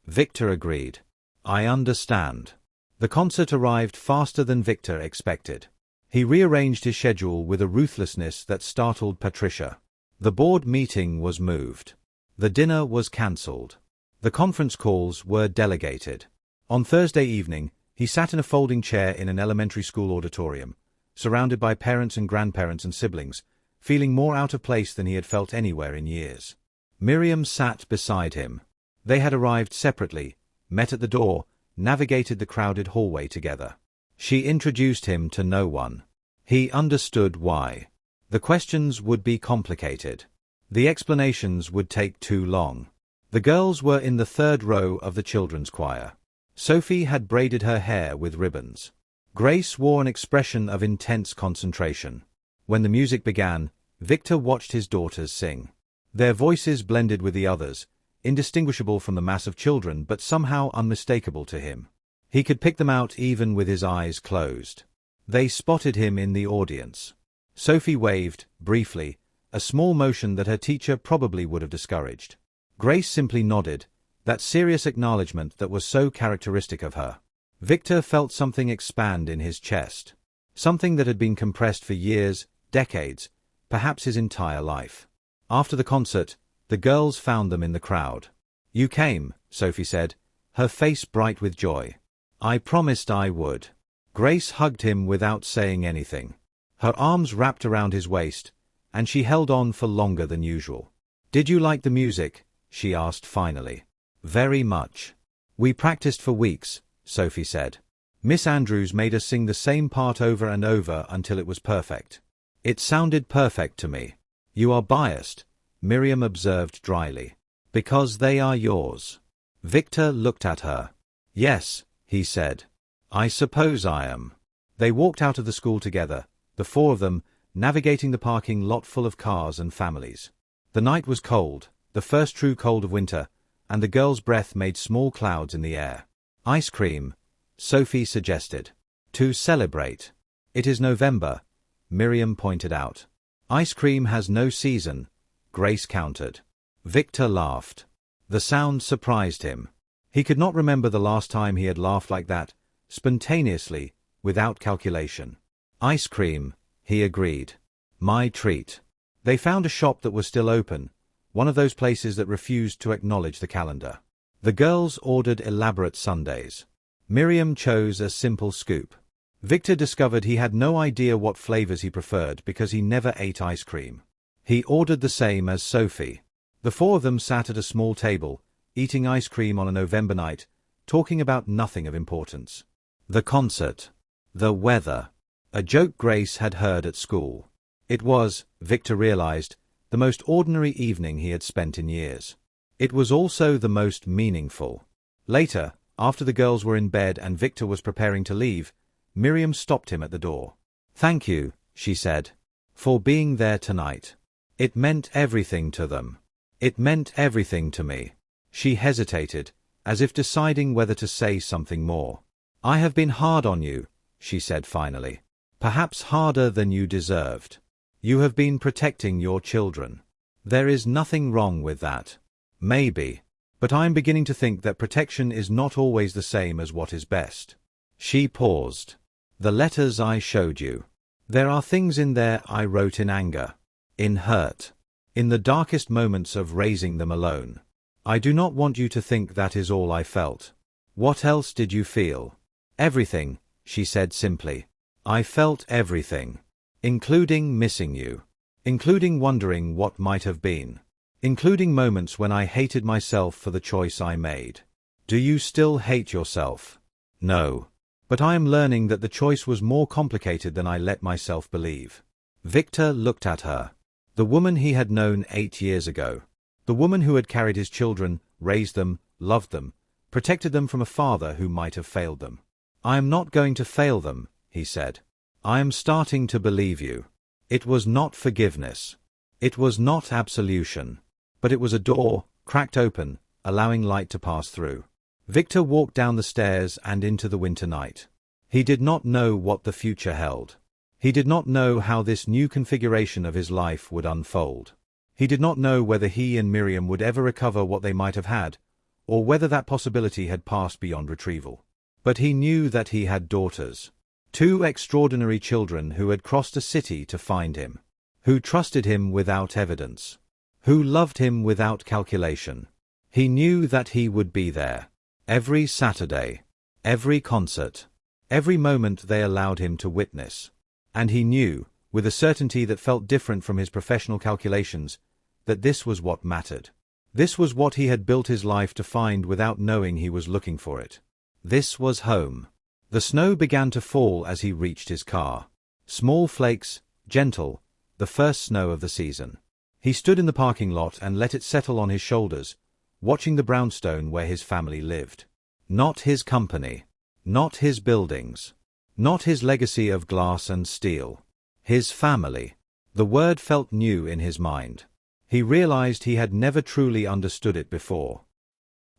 Victor agreed. I understand. The concert arrived faster than Victor expected. He rearranged his schedule with a ruthlessness that startled Patricia. The board meeting was moved. The dinner was cancelled. The conference calls were delegated. On Thursday evening, he sat in a folding chair in an elementary school auditorium, surrounded by parents and grandparents and siblings, feeling more out of place than he had felt anywhere in years. Miriam sat beside him. They had arrived separately, met at the door, navigated the crowded hallway together. She introduced him to no one. He understood why. The questions would be complicated. The explanations would take too long. The girls were in the 3rd row of the children's choir. Sophie had braided her hair with ribbons. Grace wore an expression of intense concentration. When the music began, Victor watched his daughters sing. Their voices blended with the others, indistinguishable from the mass of children but somehow unmistakable to him. He could pick them out even with his eyes closed. They spotted him in the audience. Sophie waved, briefly, a small motion that her teacher probably would have discouraged. Grace simply nodded, that serious acknowledgement that was so characteristic of her. Victor felt something expand in his chest. Something that had been compressed for years, decades, perhaps his entire life. After the concert, the girls found them in the crowd. You came, Sophie said, her face bright with joy. I promised I would. Grace hugged him without saying anything. Her arms wrapped around his waist, and she held on for longer than usual. Did you like the music? She asked finally. Very much. We practiced for weeks, Sophie said. Miss Andrews made us sing the same part over and over until it was perfect. It sounded perfect to me. You are biased, Miriam observed dryly. Because they are yours. Victor looked at her. Yes, he said. I suppose I am. They walked out of the school together, the 4 of them, navigating the parking lot full of cars and families. The night was cold, the first true cold of winter, and the girl's breath made small clouds in the air. Ice cream, Sophie suggested. To celebrate. It is November, Miriam pointed out. Ice cream has no season, Grace countered. Victor laughed. The sound surprised him. He could not remember the last time he had laughed like that, spontaneously, without calculation. Ice cream, he agreed. My treat. They found a shop that was still open, one of those places that refused to acknowledge the calendar. The girls ordered elaborate sundaes. Miriam chose a simple scoop. Victor discovered he had no idea what flavors he preferred because he never ate ice cream. He ordered the same as Sophie. The 4 of them sat at a small table, eating ice cream on a November night, talking about nothing of importance. The concert. The weather. A joke Grace had heard at school. It was, Victor realized, the most ordinary evening he had spent in years. It was also the most meaningful. Later, after the girls were in bed and Victor was preparing to leave, Miriam stopped him at the door. Thank you, she said, for being there tonight. It meant everything to them. It meant everything to me. She hesitated, as if deciding whether to say something more. I have been hard on you, she said finally. Perhaps harder than you deserved. You have been protecting your children. There is nothing wrong with that. Maybe. But I am beginning to think that protection is not always the same as what is best. She paused. The letters I showed you. There are things in there I wrote in anger. In hurt. In the darkest moments of raising them alone. I do not want you to think that is all I felt. What else did you feel? Everything, she said simply. I felt everything. Including missing you. Including wondering what might have been. Including moments when I hated myself for the choice I made. Do you still hate yourself? No. But I am learning that the choice was more complicated than I let myself believe. Victor looked at her. The woman he had known 8 years ago. The woman who had carried his children, raised them, loved them, protected them from a father who might have failed them. I am not going to fail them, he said. I am starting to believe you. It was not forgiveness. It was not absolution. But it was a door, cracked open, allowing light to pass through. Victor walked down the stairs and into the winter night. He did not know what the future held. He did not know how this new configuration of his life would unfold. He did not know whether he and Miriam would ever recover what they might have had, or whether that possibility had passed beyond retrieval. But he knew that he had daughters. 2 extraordinary children who had crossed a city to find him. Who trusted him without evidence. Who loved him without calculation. He knew that he would be there. Every Saturday. Every concert. Every moment they allowed him to witness. And he knew, with a certainty that felt different from his professional calculations, that this was what mattered. This was what he had built his life to find without knowing he was looking for it. This was home. The snow began to fall as he reached his car. Small flakes, gentle, the first snow of the season. He stood in the parking lot and let it settle on his shoulders, watching the brownstone where his family lived. Not his company. Not his buildings. Not his legacy of glass and steel. His family. The word felt new in his mind. He realized he had never truly understood it before.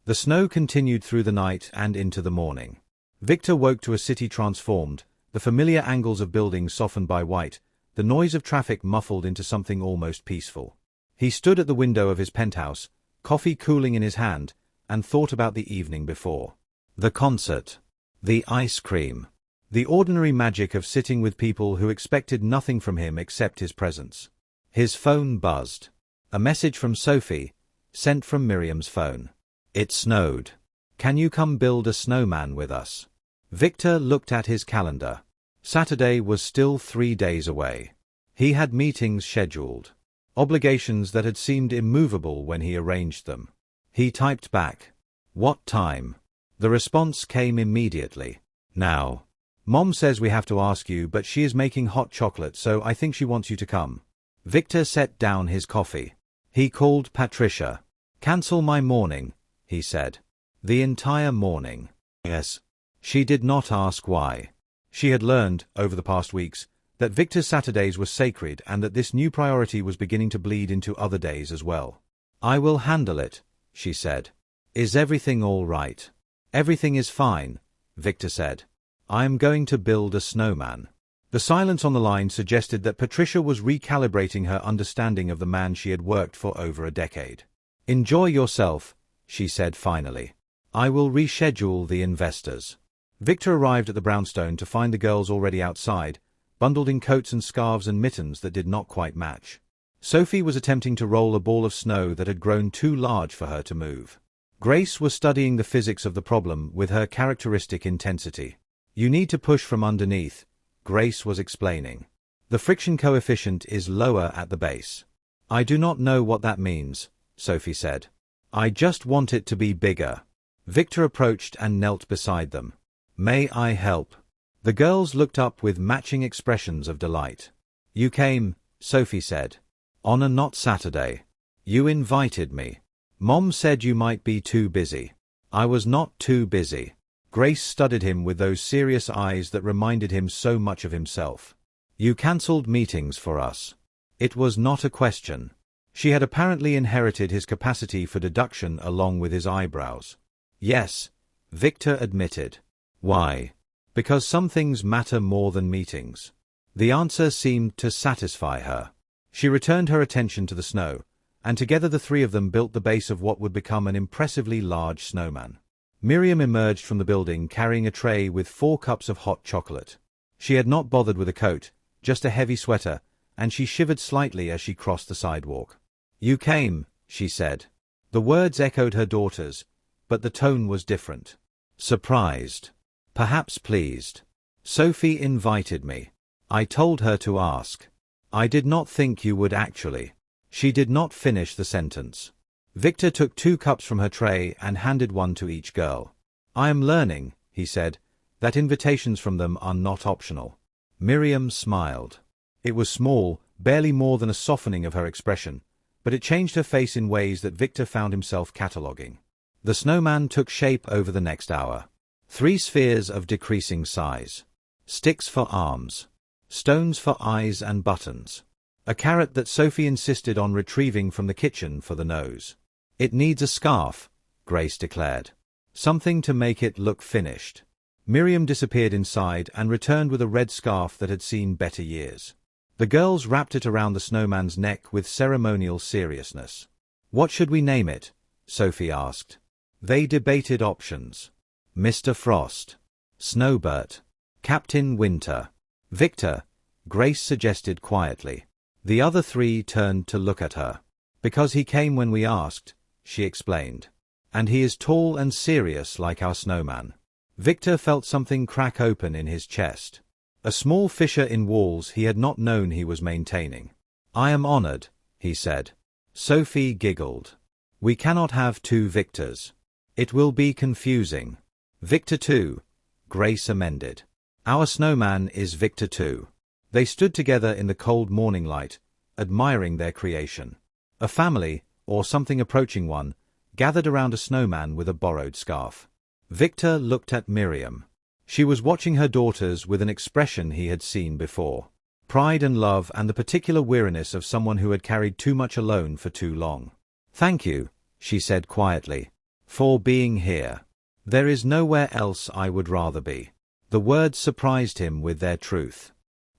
The snow continued through the night and into the morning. Victor woke to a city transformed, the familiar angles of buildings softened by white, the noise of traffic muffled into something almost peaceful. He stood at the window of his penthouse, coffee cooling in his hand, and thought about the evening before. The concert. The ice cream. The ordinary magic of sitting with people who expected nothing from him except his presence. His phone buzzed. A message from Sophie, sent from Miriam's phone. It snowed. Can you come build a snowman with us? Victor looked at his calendar. Saturday was still 3 days away. He had meetings scheduled. Obligations that had seemed immovable when he arranged them. He typed back. What time? The response came immediately. Now. Mom says we have to ask you, but she is making hot chocolate, so I think she wants you to come. Victor set down his coffee. He called Patricia. Cancel my morning, he said. The entire morning. Yes. She did not ask why. She had learned, over the past weeks, that Victor's Saturdays were sacred and that this new priority was beginning to bleed into other days as well. I will handle it, she said. Is everything all right? Everything is fine, Victor said. I am going to build a snowman. The silence on the line suggested that Patricia was recalibrating her understanding of the man she had worked for over a decade. Enjoy yourself, she said finally. I will reschedule the investors. Victor arrived at the brownstone to find the girls already outside, bundled in coats and scarves and mittens that did not quite match. Sophie was attempting to roll a ball of snow that had grown too large for her to move. Grace was studying the physics of the problem with her characteristic intensity. You need to push from underneath, Grace was explaining. The friction coefficient is lower at the base. I do not know what that means, Sophie said. I just want it to be bigger. Victor approached and knelt beside them. May I help? The girls looked up with matching expressions of delight. You came, Sophie said. On a not Saturday. You invited me. Mom said you might be too busy. I was not too busy. Grace studied him with those serious eyes that reminded him so much of himself. You cancelled meetings for us. It was not a question. She had apparently inherited his capacity for deduction along with his eyebrows. Yes, Victor admitted. Why? Because some things matter more than meetings. The answer seemed to satisfy her. She returned her attention to the snow, and together the three of them built the base of what would become an impressively large snowman. Miriam emerged from the building carrying a tray with 4 cups of hot chocolate. She had not bothered with a coat, just a heavy sweater, and she shivered slightly as she crossed the sidewalk. "You came," she said. The words echoed her daughter's, but the tone was different. Surprised. Perhaps pleased. "Sophie invited me. I told her to ask. I did not think you would actually." She did not finish the sentence. Victor took 2 cups from her tray and handed one to each girl. "I am learning," he said, "that invitations from them are not optional." Miriam smiled. It was small, barely more than a softening of her expression, but it changed her face in ways that Victor found himself cataloguing. The snowman took shape over the next hour. 3 spheres of decreasing size. Sticks for arms. Stones for eyes and buttons. A carrot that Sophie insisted on retrieving from the kitchen for the nose. "It needs a scarf," Grace declared. "Something to make it look finished." Miriam disappeared inside and returned with a red scarf that had seen better years. The girls wrapped it around the snowman's neck with ceremonial seriousness. "What should we name it?" Sophie asked. They debated options. Mr. Frost. Snowbert. Captain Winter. Victor, Grace suggested quietly. The other 3 turned to look at her. "Because he came when we asked," she explained. "And he is tall and serious like our snowman." Victor felt something crack open in his chest. A small fissure in walls he had not known he was maintaining. "I am honored," he said. Sophie giggled. "We cannot have 2 Victors. It will be confusing." "Victor too," Grace amended. "Our snowman is Victor too." They stood together in the cold morning light, admiring their creation. A family, or something approaching one, gathered around a snowman with a borrowed scarf. Victor looked at Miriam. She was watching her daughters with an expression he had seen before. Pride and love and the particular weariness of someone who had carried too much alone for too long. "Thank you," she said quietly, "for being here. There is nowhere else I would rather be." The words surprised him with their truth.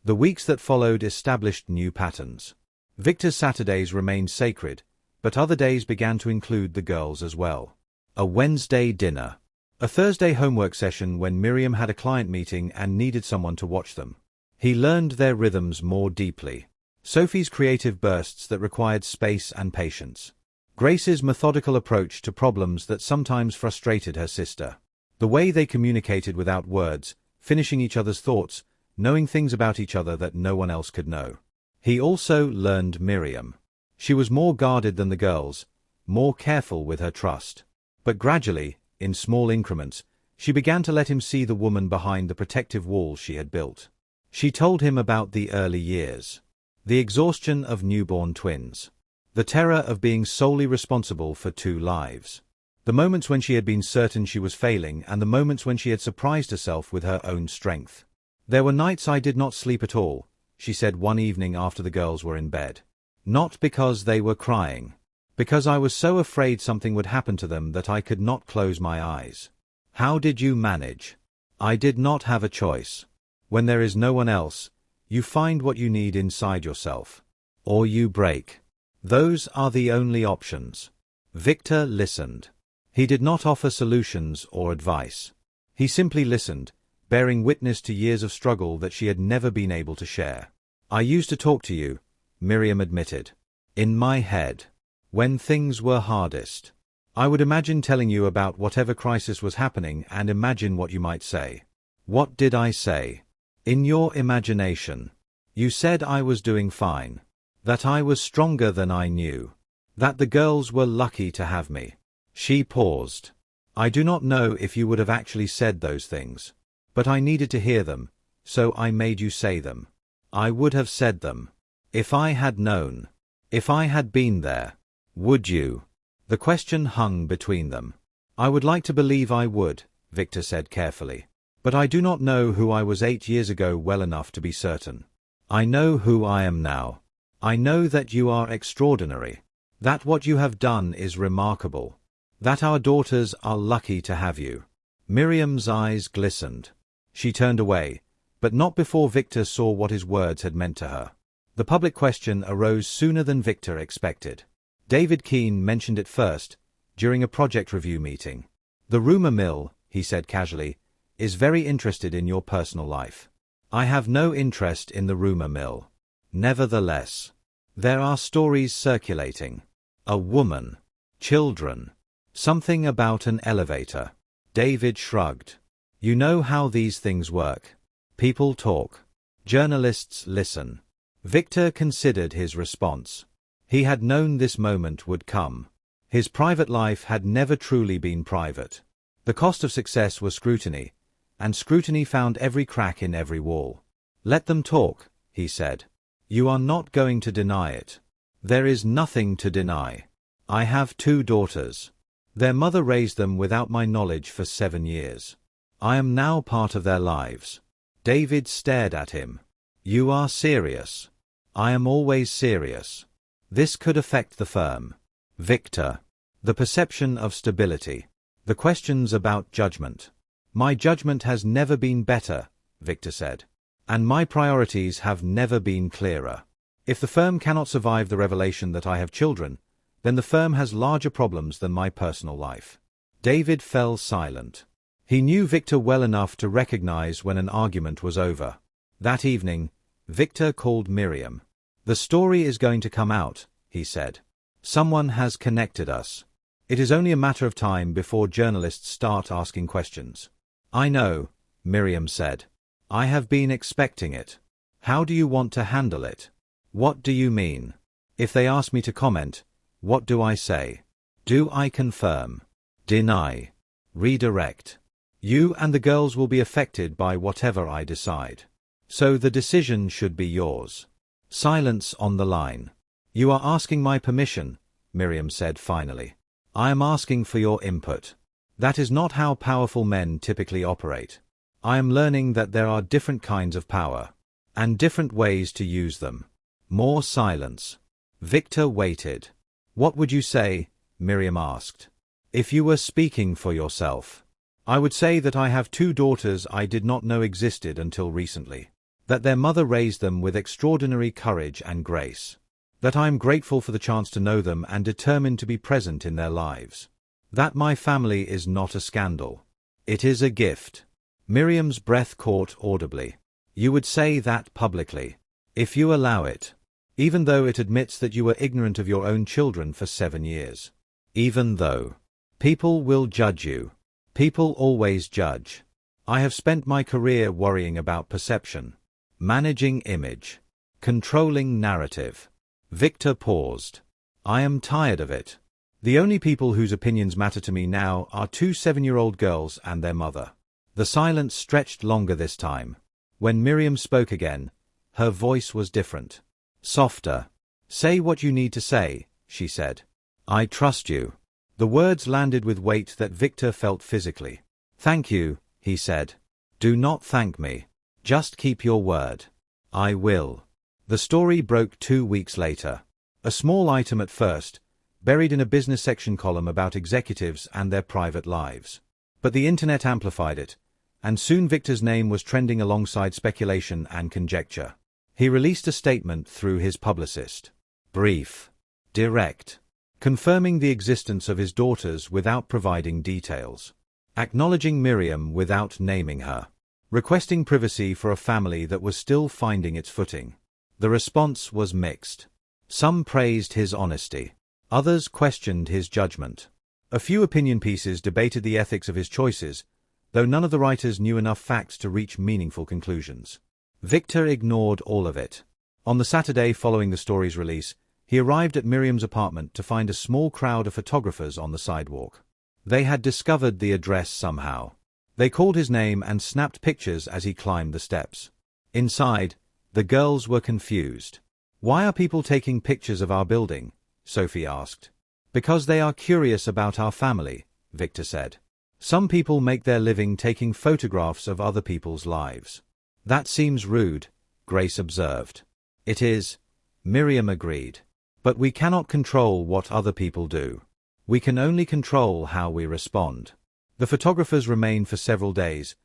The weeks that followed established new patterns. Victor's Saturdays remained sacred, but other days began to include the girls as well. A Wednesday dinner. A Thursday homework session when Miriam had a client meeting and needed someone to watch them. He learned their rhythms more deeply. Sophie's creative bursts that required space and patience. Grace's methodical approach to problems that sometimes frustrated her sister. The way they communicated without words, finishing each other's thoughts, knowing things about each other that no one else could know. He also learned Miriam. She was more guarded than the girls, more careful with her trust. But gradually, in small increments, she began to let him see the woman behind the protective wall she had built. She told him about the early years. The exhaustion of newborn twins. The terror of being solely responsible for 2 lives. The moments when she had been certain she was failing and the moments when she had surprised herself with her own strength. "There were nights I did not sleep at all," she said one evening after the girls were in bed. "Not because they were crying. Because I was so afraid something would happen to them that I could not close my eyes." "How did you manage?" "I did not have a choice. When there is no one else, you find what you need inside yourself. Or you break. Those are the only options." Victor listened. He did not offer solutions or advice. He simply listened, bearing witness to years of struggle that she had never been able to share. "I used to talk to you," Miriam admitted. "In my head. When things were hardest. I would imagine telling you about whatever crisis was happening and imagine what you might say." "What did I say?" "In your imagination. You said I was doing fine. That I was stronger than I knew. That the girls were lucky to have me." She paused. "I do not know if you would have actually said those things. But I needed to hear them, so I made you say them. I would have said them. If I had known. If I had been there. Would you?" The question hung between them. "I would like to believe I would," Victor said carefully. "But I do not know who I was 8 years ago well enough to be certain. I know who I am now. I know that you are extraordinary. That what you have done is remarkable. That our daughters are lucky to have you." Miriam's eyes glistened. She turned away, but not before Victor saw what his words had meant to her. The public question arose sooner than Victor expected. David Keane mentioned it first, during a project review meeting. "The rumor mill," he said casually, "is very interested in your personal life. I have no interest in the rumor mill. Nevertheless, there are stories circulating. A woman. Children. Something about an elevator." David shrugged. "You know how these things work. People talk. Journalists listen." Victor considered his response. He had known this moment would come. His private life had never truly been private. The cost of success was scrutiny, and scrutiny found every crack in every wall. "Let them talk," he said. "You are not going to deny it. There is nothing to deny. I have 2 daughters. Their mother raised them without my knowledge for 7 years. I am now part of their lives." David stared at him. "You are serious." "I am always serious. This could affect the firm." Victor. The perception of stability. The questions about judgment. "My judgment has never been better," Victor said. "And my priorities have never been clearer. If the firm cannot survive the revelation that I have children, then the firm has larger problems than my personal life." David fell silent. He knew Victor well enough to recognize when an argument was over. That evening, Victor called Miriam. "The story is going to come out," he said. "Someone has connected us. It is only a matter of time before journalists start asking questions." "I know," Miriam said. "I have been expecting it. How do you want to handle it?" "What do you mean? If they ask me to comment, what do I say? Do I confirm? Deny? Redirect? You and the girls will be affected by whatever I decide. So the decision should be yours." Silence on the line. "You are asking my permission," Miriam said finally. "I am asking for your input. That is not how powerful men typically operate. I am learning that there are different kinds of power, and different ways to use them." More silence. Victor waited. "What would you say?" Miriam asked. "If you were speaking for yourself?" "I would say that I have 2 daughters I did not know existed until recently. That their mother raised them with extraordinary courage and grace. That I am grateful for the chance to know them and determined to be present in their lives. That my family is not a scandal. It is a gift." Miriam's breath caught audibly. "You would say that publicly, if you allow it, even though it admits that you were ignorant of your own children for 7 years. Even though. People will judge you. People always judge. I have spent my career worrying about perception, managing image, controlling narrative." Victor paused. "I am tired of it. The only people whose opinions matter to me now are 2 7-year-old girls and their mother." The silence stretched longer this time. When Miriam spoke again, her voice was different. Softer. "Say what you need to say," she said. "I trust you." The words landed with weight that Victor felt physically. "Thank you," he said. "Do not thank me. Just keep your word." "I will." The story broke 2 weeks later. A small item at first, buried in a business section column about executives and their private lives. But the internet amplified it, and soon Victor's name was trending alongside speculation and conjecture. He released a statement through his publicist. Brief. Direct. Confirming the existence of his daughters without providing details. Acknowledging Miriam without naming her. Requesting privacy for a family that was still finding its footing. The response was mixed. Some praised his honesty. Others questioned his judgment. A few opinion pieces debated the ethics of his choices, though none of the writers knew enough facts to reach meaningful conclusions. Victor ignored all of it. On the Saturday following the story's release, he arrived at Miriam's apartment to find a small crowd of photographers on the sidewalk. They had discovered the address somehow. They called his name and snapped pictures as he climbed the steps. Inside, the girls were confused. "Why are people taking pictures of our building?" Sophie asked. "Because they are curious about our family," Victor said. "Some people make their living taking photographs of other people's lives." "That seems rude," Grace observed. "It is," Miriam agreed. "But we cannot control what other people do. We can only control how we respond." The photographers remained for several days,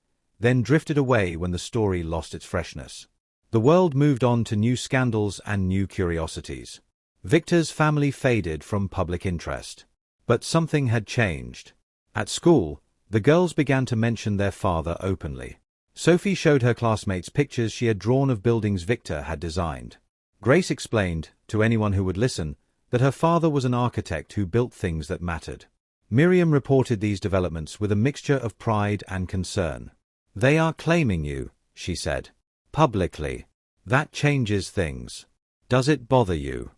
then drifted away when the story lost its freshness. The world moved on to new scandals and new curiosities. Victor's family faded from public interest. But something had changed. At school, the girls began to mention their father openly. Sophie showed her classmates pictures she had drawn of buildings Victor had designed. Grace explained, to anyone who would listen, that her father was an architect who built things that mattered. Miriam reported these developments with a mixture of pride and concern. "They are claiming you," she said. "Publicly. That changes things. Does it bother you?"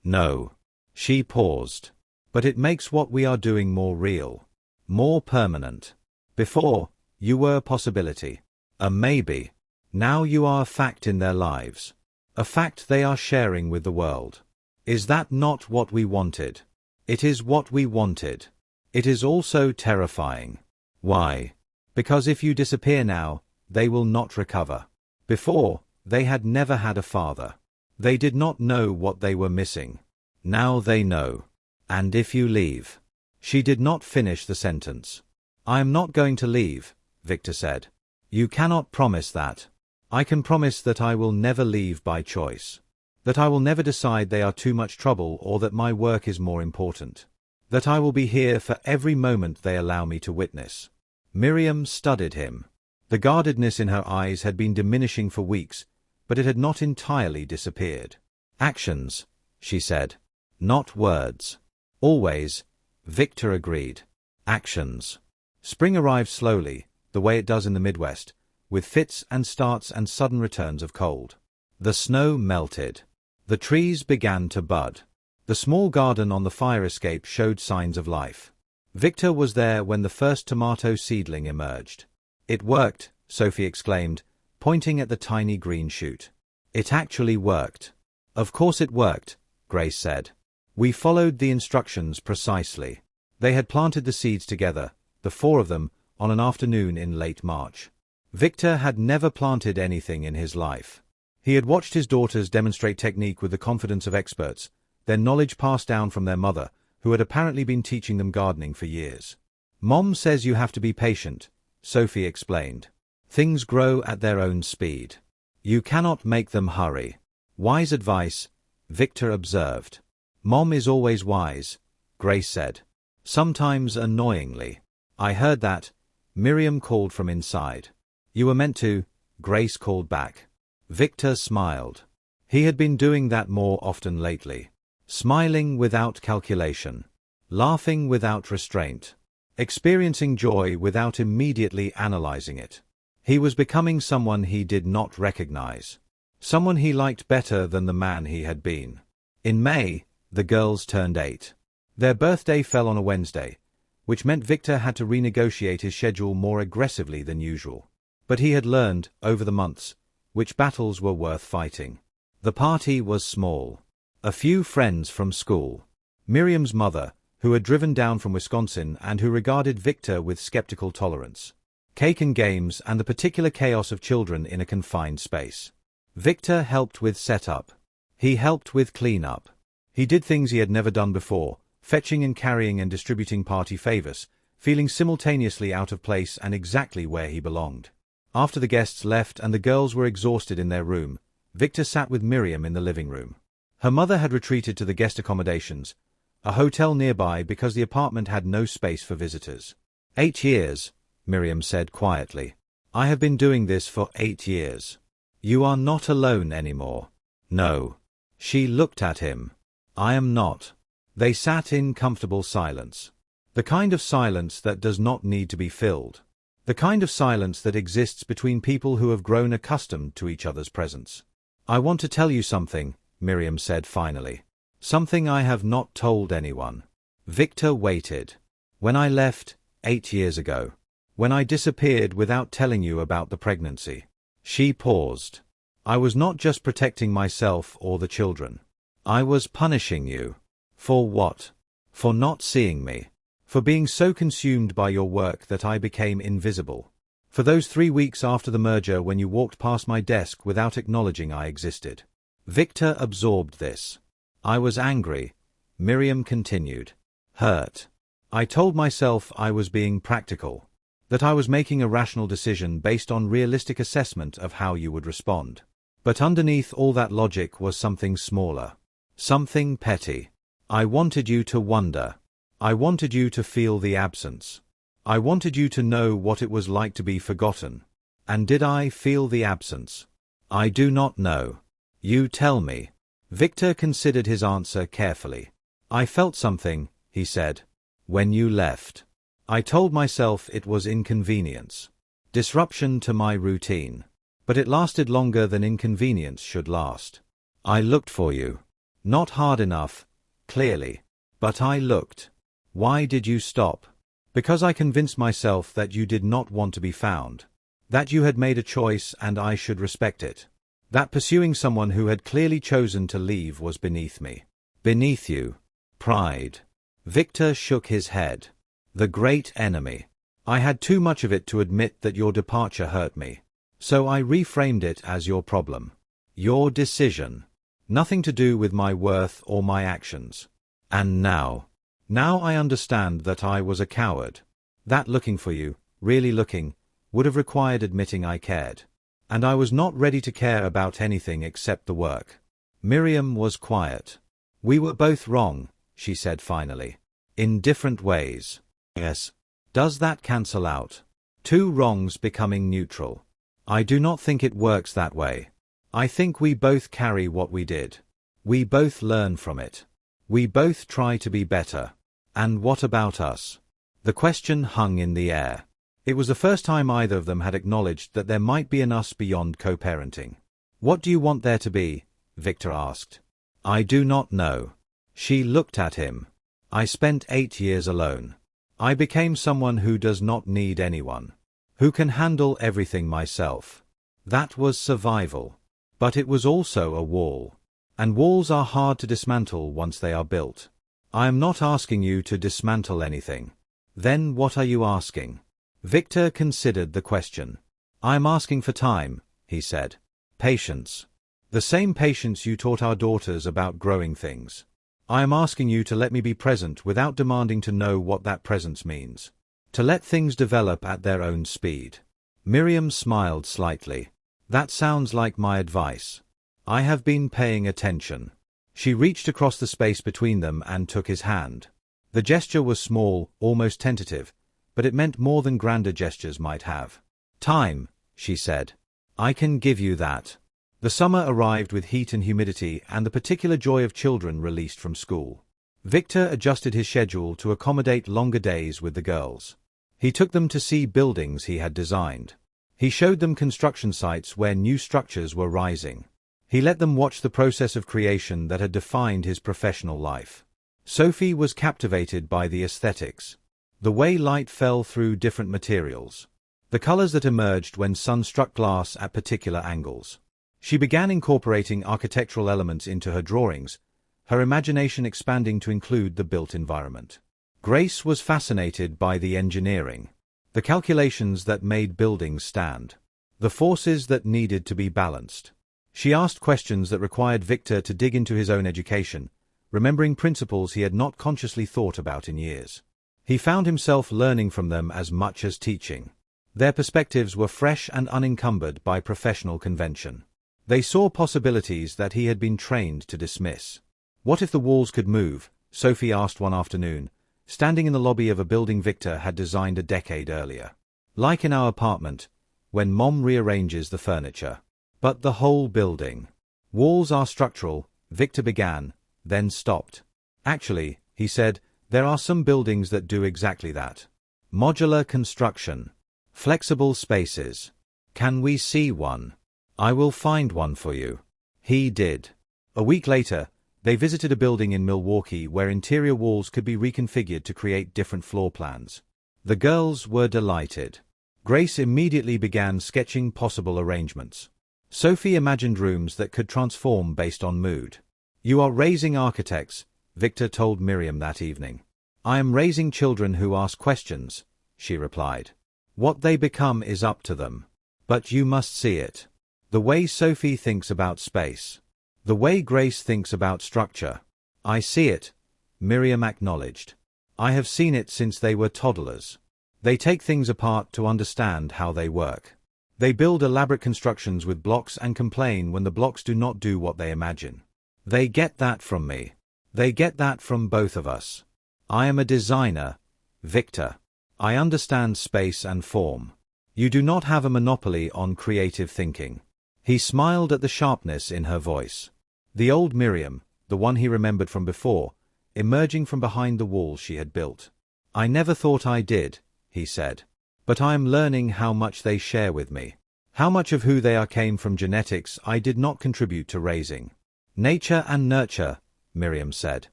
"No." She paused. "But it makes what we are doing more real. More permanent. Before, you were a possibility. A maybe. Now you are a fact in their lives. A fact they are sharing with the world. Is that not what we wanted? It is what we wanted. It is also terrifying. Why? Because if you disappear now, they will not recover. Before, they had never had a father. They did not know what they were missing. Now they know. And if you leave." She did not finish the sentence. "I am not going to leave," Victor said. "You cannot promise that. I can promise that I will never leave by choice. That I will never decide they are too much trouble or that my work is more important. That I will be here for every moment they allow me to witness." Miriam studied him. The guardedness in her eyes had been diminishing for weeks, but it had not entirely disappeared. "Actions," she said. "Not words." "Always," Victor agreed. "Actions." Spring arrived slowly, the way it does in the Midwest, with fits and starts and sudden returns of cold. The snow melted. The trees began to bud. The small garden on the fire escape showed signs of life. Victor was there when the first tomato seedling emerged. "It worked," Sophie exclaimed, pointing at the tiny green shoot. "It actually worked." "Of course it worked," Grace said. "We followed the instructions precisely." They had planted the seeds together, the four of them, on an afternoon in late March. Victor had never planted anything in his life. He had watched his daughters demonstrate technique with the confidence of experts, their knowledge passed down from their mother, who had apparently been teaching them gardening for years. "Mom says you have to be patient," Sophie explained. "Things grow at their own speed. You cannot make them hurry." "Wise advice," Victor observed. "Mom is always wise," Grace said. "Sometimes annoyingly." "I heard that," Miriam called from inside. "You were meant to," Grace called back. Victor smiled. He had been doing that more often lately. Smiling without calculation. Laughing without restraint. Experiencing joy without immediately analyzing it. He was becoming someone he did not recognize. Someone he liked better than the man he had been. In May, the girls turned 8. Their birthday fell on a Wednesday, which meant Victor had to renegotiate his schedule more aggressively than usual. But he had learned, over the months, which battles were worth fighting. The party was small. A few friends from school. Miriam's mother, who had driven down from Wisconsin and who regarded Victor with skeptical tolerance. Cake and games and the particular chaos of children in a confined space. Victor helped with setup. He helped with cleanup. He did things he had never done before, fetching and carrying and distributing party favors, feeling simultaneously out of place and exactly where he belonged. After the guests left and the girls were exhausted in their room, Victor sat with Miriam in the living room. Her mother had retreated to the guest accommodations, a hotel nearby because the apartment had no space for visitors. 8 years, Miriam said quietly. I have been doing this for 8 years. You are not alone anymore. No. She looked at him. I am not. They sat in comfortable silence. The kind of silence that does not need to be filled. The kind of silence that exists between people who have grown accustomed to each other's presence. I want to tell you something, Miriam said finally. Something I have not told anyone. Victor waited. When I left, 8 years ago. When I disappeared without telling you about the pregnancy. She paused. I was not just protecting myself or the children. I was punishing you. For what? For not seeing me. For being so consumed by your work that I became invisible. For those 3 weeks after the merger when you walked past my desk without acknowledging I existed. Victor absorbed this. I was angry, Miriam continued. Hurt. I told myself I was being practical. that I was making a rational decision based on realistic assessment of how you would respond. But underneath all that logic was something smaller. Something petty. I wanted you to wonder. I wanted you to feel the absence. I wanted you to know what it was like to be forgotten. And did I feel the absence? I do not know. You tell me. Victor considered his answer carefully. I felt something, he said. When you left. I told myself it was inconvenience. Disruption to my routine. But it lasted longer than inconvenience should last. I looked for you. Not hard enough, clearly. But I looked. Why did you stop? Because I convinced myself that you did not want to be found. That you had made a choice and I should respect it. That pursuing someone who had clearly chosen to leave was beneath me. Beneath you. Pride. Victor shook his head. The great enemy. I had too much of it to admit that your departure hurt me. So I reframed it as your problem. Your decision. Nothing to do with my worth or my actions. And now I understand that I was a coward. That looking for you, really looking, would have required admitting I cared. And I was not ready to care about anything except the work. Miriam was quiet. We were both wrong, she said finally. In different ways. Yes. Does that cancel out? Two wrongs becoming neutral. I do not think it works that way. I think we both carry what we did. We both learn from it. We both try to be better. And what about us? The question hung in the air. It was the first time either of them had acknowledged that there might be an us beyond co-parenting. What do you want there to be? Victor asked. I do not know. She looked at him. I spent 8 years alone. I became someone who does not need anyone. Who can handle everything myself. That was survival. But it was also a wall. And walls are hard to dismantle once they are built. I am not asking you to dismantle anything. Then what are you asking? Victor considered the question. I am asking for time, he said. Patience. The same patience you taught our daughters about growing things. I am asking you to let me be present without demanding to know what that presence means. To let things develop at their own speed. Miriam smiled slightly. That sounds like my advice. I have been paying attention. She reached across the space between them and took his hand. The gesture was small, almost tentative, but it meant more than grander gestures might have. Time, she said. I can give you that. The summer arrived with heat and humidity and the particular joy of children released from school. Victor adjusted his schedule to accommodate longer days with the girls. He took them to see buildings he had designed. He showed them construction sites where new structures were rising. He let them watch the process of creation that had defined his professional life. Sophie was captivated by the aesthetics. The way light fell through different materials. The colors that emerged when sun struck glass at particular angles. She began incorporating architectural elements into her drawings, her imagination expanding to include the built environment. Grace was fascinated by the engineering. The calculations that made buildings stand. The forces that needed to be balanced. She asked questions that required Victor to dig into his own education, remembering principles he had not consciously thought about in years. He found himself learning from them as much as teaching. Their perspectives were fresh and unencumbered by professional convention. They saw possibilities that he had been trained to dismiss. What if the walls could move? Sophie asked one afternoon, standing in the lobby of a building Victor had designed a decade earlier. Like in our apartment, when Mom rearranges the furniture. But the whole building. Walls are structural, Victor began, then stopped. Actually, he said, there are some buildings that do exactly that. Modular construction. Flexible spaces. Can we see one? I will find one for you. He did. A week later, they visited a building in Milwaukee where interior walls could be reconfigured to create different floor plans. The girls were delighted. Grace immediately began sketching possible arrangements. Sophie imagined rooms that could transform based on mood. You are raising architects, Victor told Miriam that evening. I am raising children who ask questions, she replied. What they become is up to them. But you must see it. The way Sophie thinks about space. The way Grace thinks about structure. I see it, Miriam acknowledged. I have seen it since they were toddlers. They take things apart to understand how they work. They build elaborate constructions with blocks and complain when the blocks do not do what they imagine. They get that from me. They get that from both of us. I am a designer, Victor. I understand space and form. You do not have a monopoly on creative thinking. He smiled at the sharpness in her voice. The old Miriam, the one he remembered from before, emerging from behind the wall she had built. I never thought I did, he said. But I am learning how much they share with me. How much of who they are came from genetics I did not contribute to raising. Nature and nurture, Miriam said.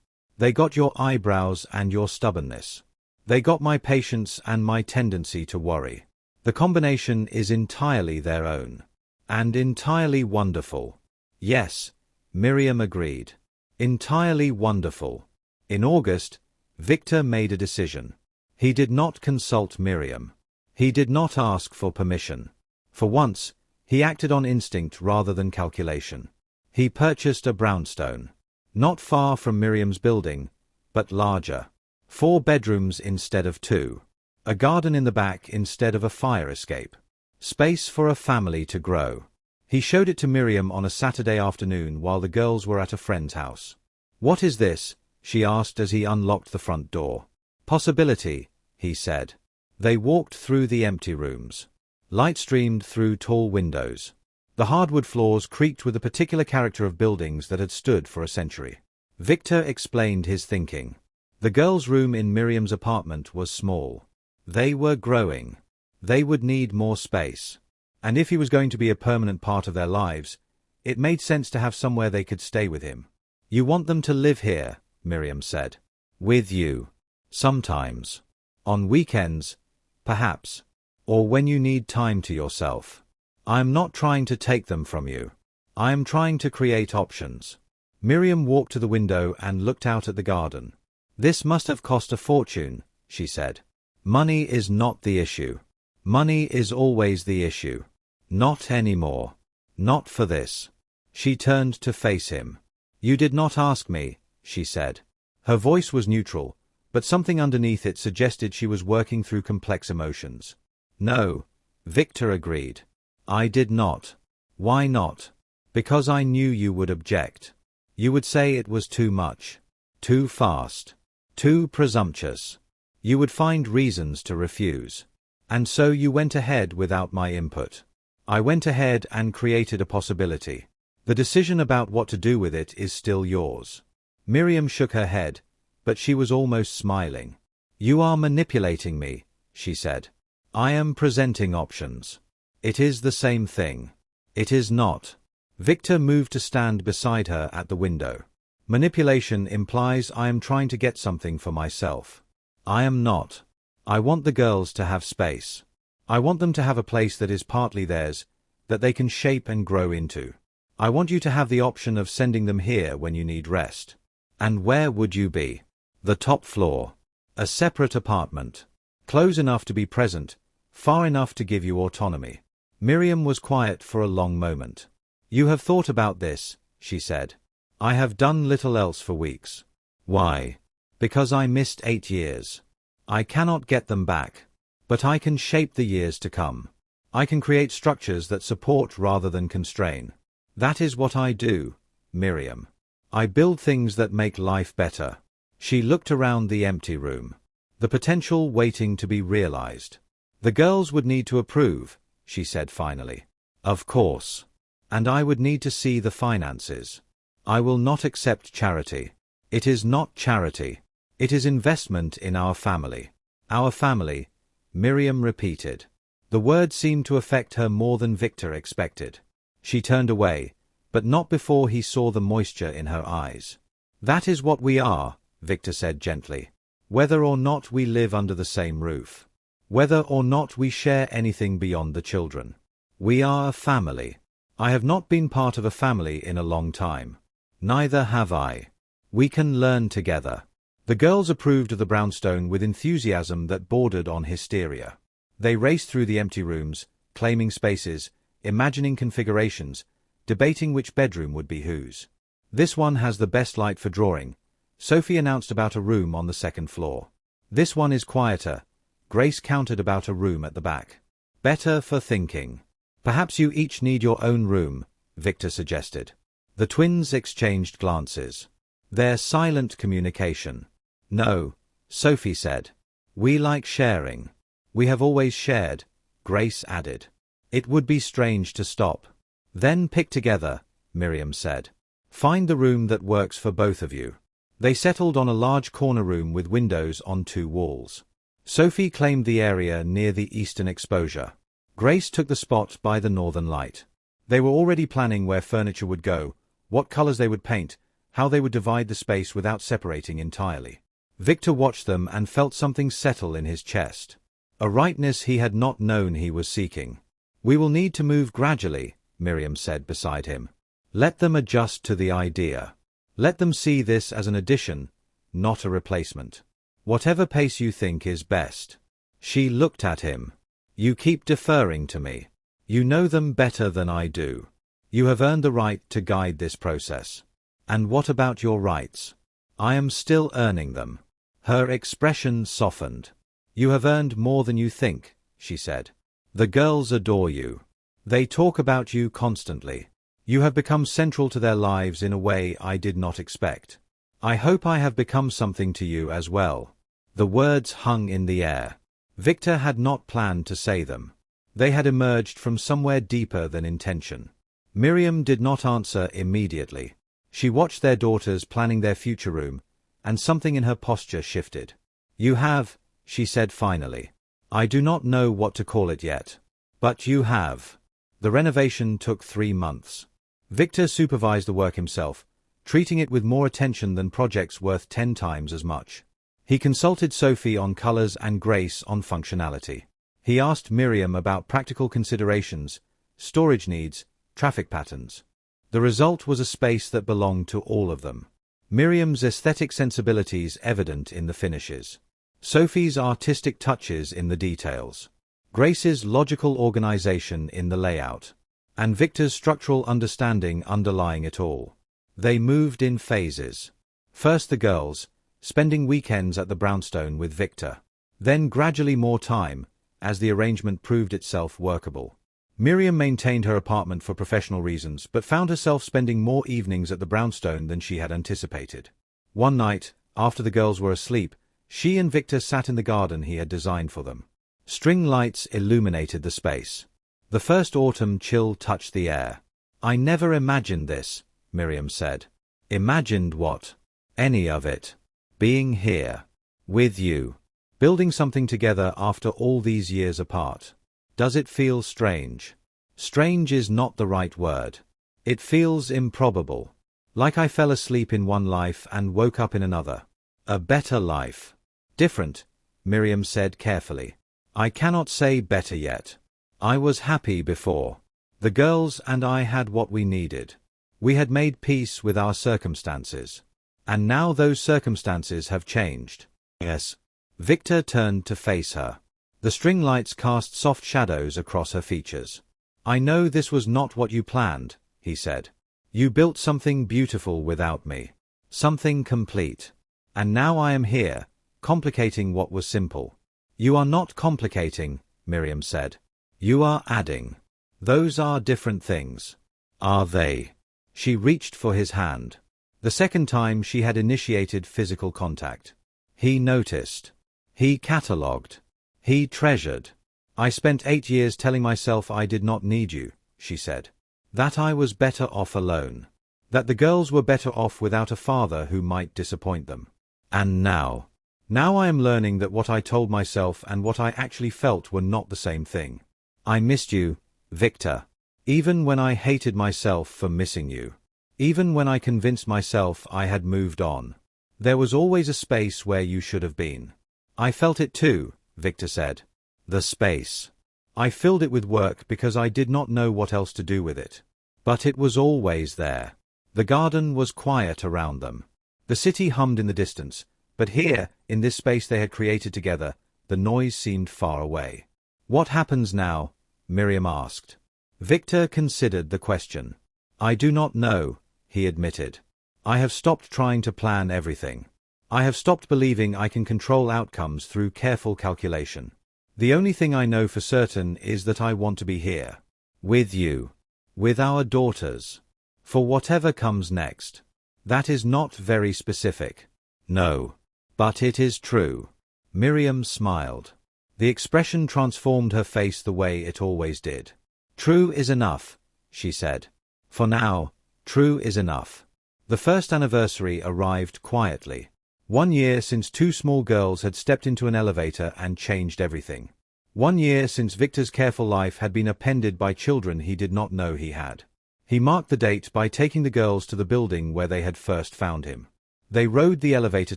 They got your eyebrows and your stubbornness. They got my patience and my tendency to worry. The combination is entirely their own. And entirely wonderful. Yes, Miriam agreed. Entirely wonderful. In August, Victor made a decision. He did not consult Miriam. He did not ask for permission. For once, he acted on instinct rather than calculation. He purchased a brownstone. Not far from Miriam's building, but larger. 4 bedrooms instead of 2. A garden in the back instead of a fire escape. Space for a family to grow. He showed it to Miriam on a Saturday afternoon while the girls were at a friend's house. "What is this?" she asked as he unlocked the front door. "Possibility," he said. They walked through the empty rooms. Light streamed through tall windows. The hardwood floors creaked with the particular character of buildings that had stood for a century. Victor explained his thinking. The girls' room in Miriam's apartment was small. They were growing. They would need more space. And if he was going to be a permanent part of their lives, it made sense to have somewhere they could stay with him. "You want them to live here," Miriam said. "With you. Sometimes. On weekends, perhaps. Or when you need time to yourself. I am not trying to take them from you. I am trying to create options." Miriam walked to the window and looked out at the garden. "This must have cost a fortune," she said. "Money is not the issue. Money is always the issue. Not anymore. Not for this." She turned to face him. "You did not ask me," she said. Her voice was neutral, but something underneath it suggested she was working through complex emotions. "No," Victor agreed. "I did not." "Why not?" "Because I knew you would object. You would say it was too much. Too fast. Too presumptuous. You would find reasons to refuse. And so you went ahead without my input. I went ahead and created a possibility. The decision about what to do with it is still yours." Miriam shook her head, but she was almost smiling. "You are manipulating me," she said. "I am presenting options. It is the same thing." "It is not." Victor moved to stand beside her at the window. "Manipulation implies I am trying to get something for myself. I am not. I want the girls to have space. I want them to have a place that is partly theirs, that they can shape and grow into. I want you to have the option of sending them here when you need rest. And where would you be? The top floor. A separate apartment. Close enough to be present, far enough to give you autonomy." Miriam was quiet for a long moment. "You have thought about this," she said. "I have done little else for weeks." "Why?" "Because I missed 8 years. I cannot get them back. But I can shape the years to come. I can create structures that support rather than constrain. That is what I do, Miriam. I build things that make life better." She looked around the empty room. The potential waiting to be realized. "The girls would need to approve," she said finally. "Of course. And I would need to see the finances. I will not accept charity. It is not charity. It is investment in our family." "Our family," Miriam repeated. The word seemed to affect her more than Victor expected. She turned away, but not before he saw the moisture in her eyes. "That is what we are," Victor said gently. "Whether or not we live under the same roof. Whether or not we share anything beyond the children. We are a family. I have not been part of a family in a long time. Neither have I. We can learn together." The girls approved of the brownstone with enthusiasm that bordered on hysteria. They raced through the empty rooms, claiming spaces, imagining configurations, debating which bedroom would be whose. "This one has the best light for drawing," Sophie announced about a room on the second floor. "This one is quieter," Grace counted about a room at the back. Better for thinking. Perhaps you each need your own room, Victor suggested. The twins exchanged glances. Their silent communication. No, Sophie said. We like sharing. We have always shared, Grace added. It would be strange to stop. Then pick together, Miriam said. Find the room that works for both of you. They settled on a large corner room with windows on 2 walls. Sophie claimed the area near the eastern exposure. Grace took the spot by the northern light. They were already planning where furniture would go, what colors they would paint, how they would divide the space without separating entirely. Victor watched them and felt something settle in his chest. A rightness he had not known he was seeking. We will need to move gradually, Miriam said beside him. Let them adjust to the idea. Let them see this as an addition, not a replacement. Whatever pace you think is best. She looked at him. You keep deferring to me. You know them better than I do. You have earned the right to guide this process. And what about your rights? I am still earning them. Her expression softened. You have earned more than you think, she said. The girls adore you. They talk about you constantly. You have become central to their lives in a way I did not expect. I hope I have become something to you as well. The words hung in the air. Victor had not planned to say them. They had emerged from somewhere deeper than intention. Miriam did not answer immediately. She watched their daughters planning their future room, and something in her posture shifted. You have, she said finally. I do not know what to call it yet. But you have. The renovation took 3 months. Victor supervised the work himself, treating it with more attention than projects worth 10 times as much. He consulted Sophie on colors and Grace on functionality. He asked Miriam about practical considerations, storage needs, traffic patterns. The result was a space that belonged to all of them. Miriam's aesthetic sensibilities evident in the finishes. Sophie's artistic touches in the details. Grace's logical organization in the layout. And Victor's structural understanding underlying it all. They moved in phases. First the girls, spending weekends at the brownstone with Victor. Then gradually more time, as the arrangement proved itself workable. Miriam maintained her apartment for professional reasons, but found herself spending more evenings at the brownstone than she had anticipated. One night, after the girls were asleep, she and Victor sat in the garden he had designed for them. String lights illuminated the space. The first autumn chill touched the air. I never imagined this, Miriam said. Imagined what? Any of it. Being here. With you. Building something together after all these years apart. Does it feel strange? Strange is not the right word. It feels improbable. Like I fell asleep in one life and woke up in another. A better life. Different, Miriam said carefully. I cannot say better yet. I was happy before. The girls and I had what we needed. We had made peace with our circumstances. And now those circumstances have changed. Yes. Victor turned to face her. The string lights cast soft shadows across her features. I know this was not what you planned, he said. You built something beautiful without me. Something complete. And now I am here, complicating what was simple. You are not complicating, Miriam said. You are adding. Those are different things. Are they? She reached for his hand. The second time she had initiated physical contact. He noticed. He catalogued. He treasured. I spent 8 years telling myself I did not need you, she said. That I was better off alone. That the girls were better off without a father who might disappoint them. And now I am learning that what I told myself and what I actually felt were not the same thing. I missed you, Victor. Even when I hated myself for missing you. Even when I convinced myself I had moved on. There was always a space where you should have been. I felt it too, Victor said. The space. I filled it with work because I did not know what else to do with it. But it was always there. The garden was quiet around them. The city hummed in the distance, but here, in this space they had created together, the noise seemed far away. What happens now? Miriam asked. Victor considered the question. I do not know, he admitted. I have stopped trying to plan everything. I have stopped believing I can control outcomes through careful calculation. The only thing I know for certain is that I want to be here. With you. With our daughters. For whatever comes next. That is not very specific. No. But it is true. Miriam smiled. The expression transformed her face the way it always did. True is enough, she said. For now, true is enough. The first anniversary arrived quietly. 1 year since 2 small girls had stepped into an elevator and changed everything. 1 year since Victor's careful life had been upended by children he did not know he had. He marked the date by taking the girls to the building where they had first found him. They rode the elevator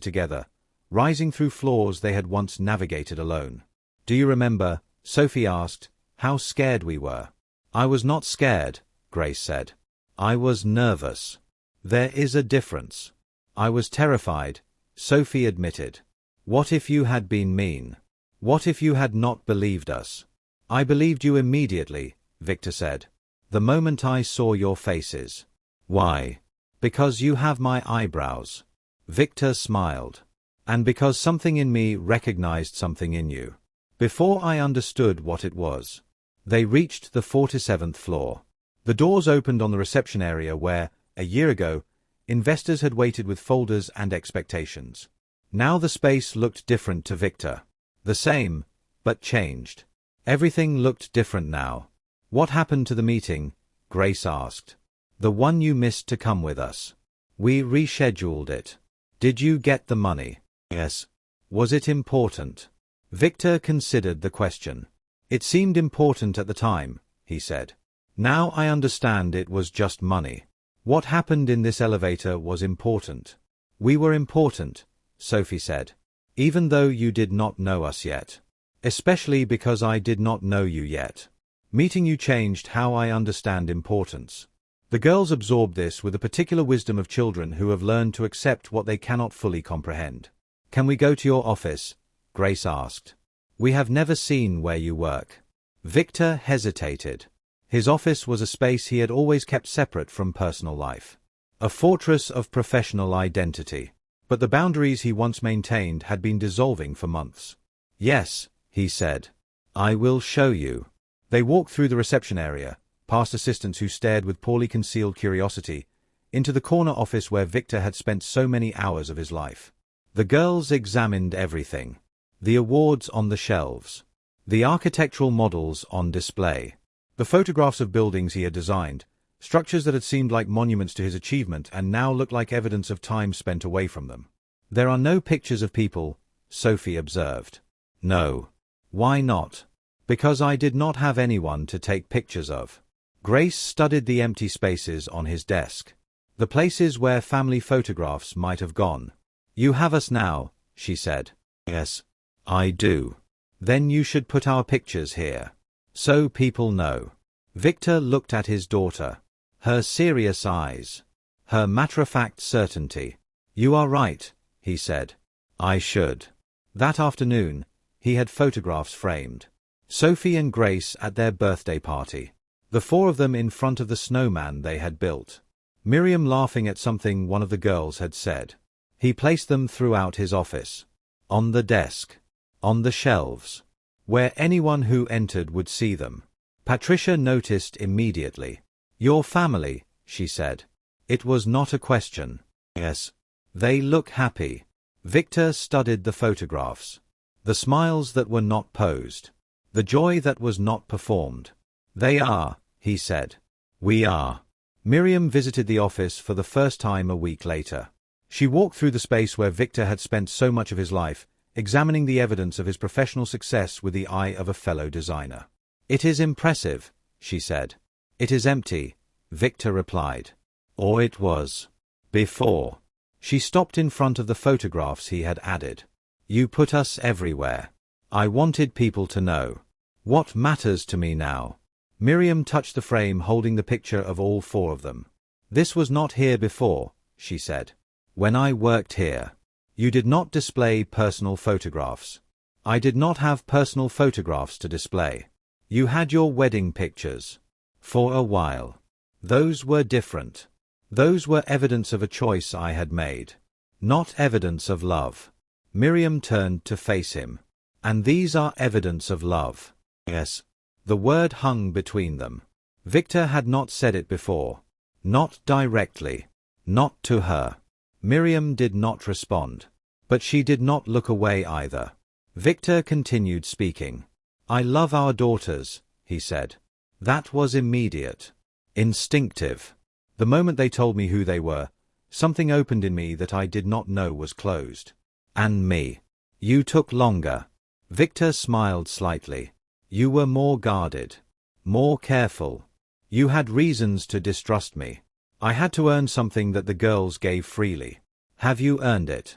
together, rising through floors they had once navigated alone. Do you remember, Sophie asked, how scared we were? I was not scared, Grace said. I was nervous. There is a difference. I was terrified, Sophie admitted. What if you had been mean? What if you had not believed us? I believed you immediately, Victor said. The moment I saw your faces. Why? Because you have my eyebrows. Victor smiled. And because something in me recognized something in you. Before I understood what it was. They reached the 47th floor. The doors opened on the reception area where, a year ago, investors had waited with folders and expectations. Now the space looked different to Victor. The same, but changed. Everything looked different now. What happened to the meeting? Grace asked. The one you missed to come with us. We rescheduled it. Did you get the money? Yes. Was it important? Victor considered the question. It seemed important at the time, he said. Now I understand it was just money. What happened in this elevator was important. We were important, Sophie said. Even though you did not know us yet. Especially because I did not know you yet. Meeting you changed how I understand importance. The girls absorbed this with the particular wisdom of children who have learned to accept what they cannot fully comprehend. Can we go to your office? Grace asked. We have never seen where you work. Victor hesitated. His office was a space he had always kept separate from personal life. A fortress of professional identity. But the boundaries he once maintained had been dissolving for months. Yes, he said. I will show you. They walked through the reception area, past assistants who stared with poorly concealed curiosity, into the corner office where Victor had spent so many hours of his life. The girls examined everything. The awards on the shelves. The architectural models on display. The photographs of buildings he had designed, structures that had seemed like monuments to his achievement and now looked like evidence of time spent away from them. There are no pictures of people, Sophie observed. No. Why not? Because I did not have anyone to take pictures of. Grace studied the empty spaces on his desk. The places where family photographs might have gone. You have us now, she said. Yes. I do. Then you should put our pictures here. So people know. Victor looked at his daughter. Her serious eyes. Her matter-of-fact certainty. You are right, he said. I should. That afternoon, he had photographs framed. Sophie and Grace at their birthday party. The 4 of them in front of the snowman they had built. Miriam laughing at something one of the girls had said. He placed them throughout his office. On the desk. On the shelves. Where anyone who entered would see them. Patricia noticed immediately. Your family, she said. It was not a question. Yes. They look happy. Victor studied the photographs. The smiles that were not posed. The joy that was not performed. They are, he said. We are. Miriam visited the office for the first time a week later. She walked through the space where Victor had spent so much of his life, examining the evidence of his professional success with the eye of a fellow designer. It is impressive, she said. It is empty, Victor replied. Or it was. Before. She stopped in front of the photographs he had added. You put us everywhere. I wanted people to know. What matters to me now? Miriam touched the frame holding the picture of all 4 of them. This was not here before, she said. When I worked here. You did not display personal photographs. I did not have personal photographs to display. You had your wedding pictures. For a while. Those were different. Those were evidence of a choice I had made. Not evidence of love. Miriam turned to face him. And these are evidence of love. Yes. The word hung between them. Victor had not said it before. Not directly. Not to her. Miriam did not respond. But she did not look away either. Victor continued speaking. I love our daughters, he said. That was immediate. Instinctive. The moment they told me who they were, something opened in me that I did not know was closed. And me. You took longer. Victor smiled slightly. You were more guarded. More careful. You had reasons to distrust me. I had to earn something that the girls gave freely. Have you earned it?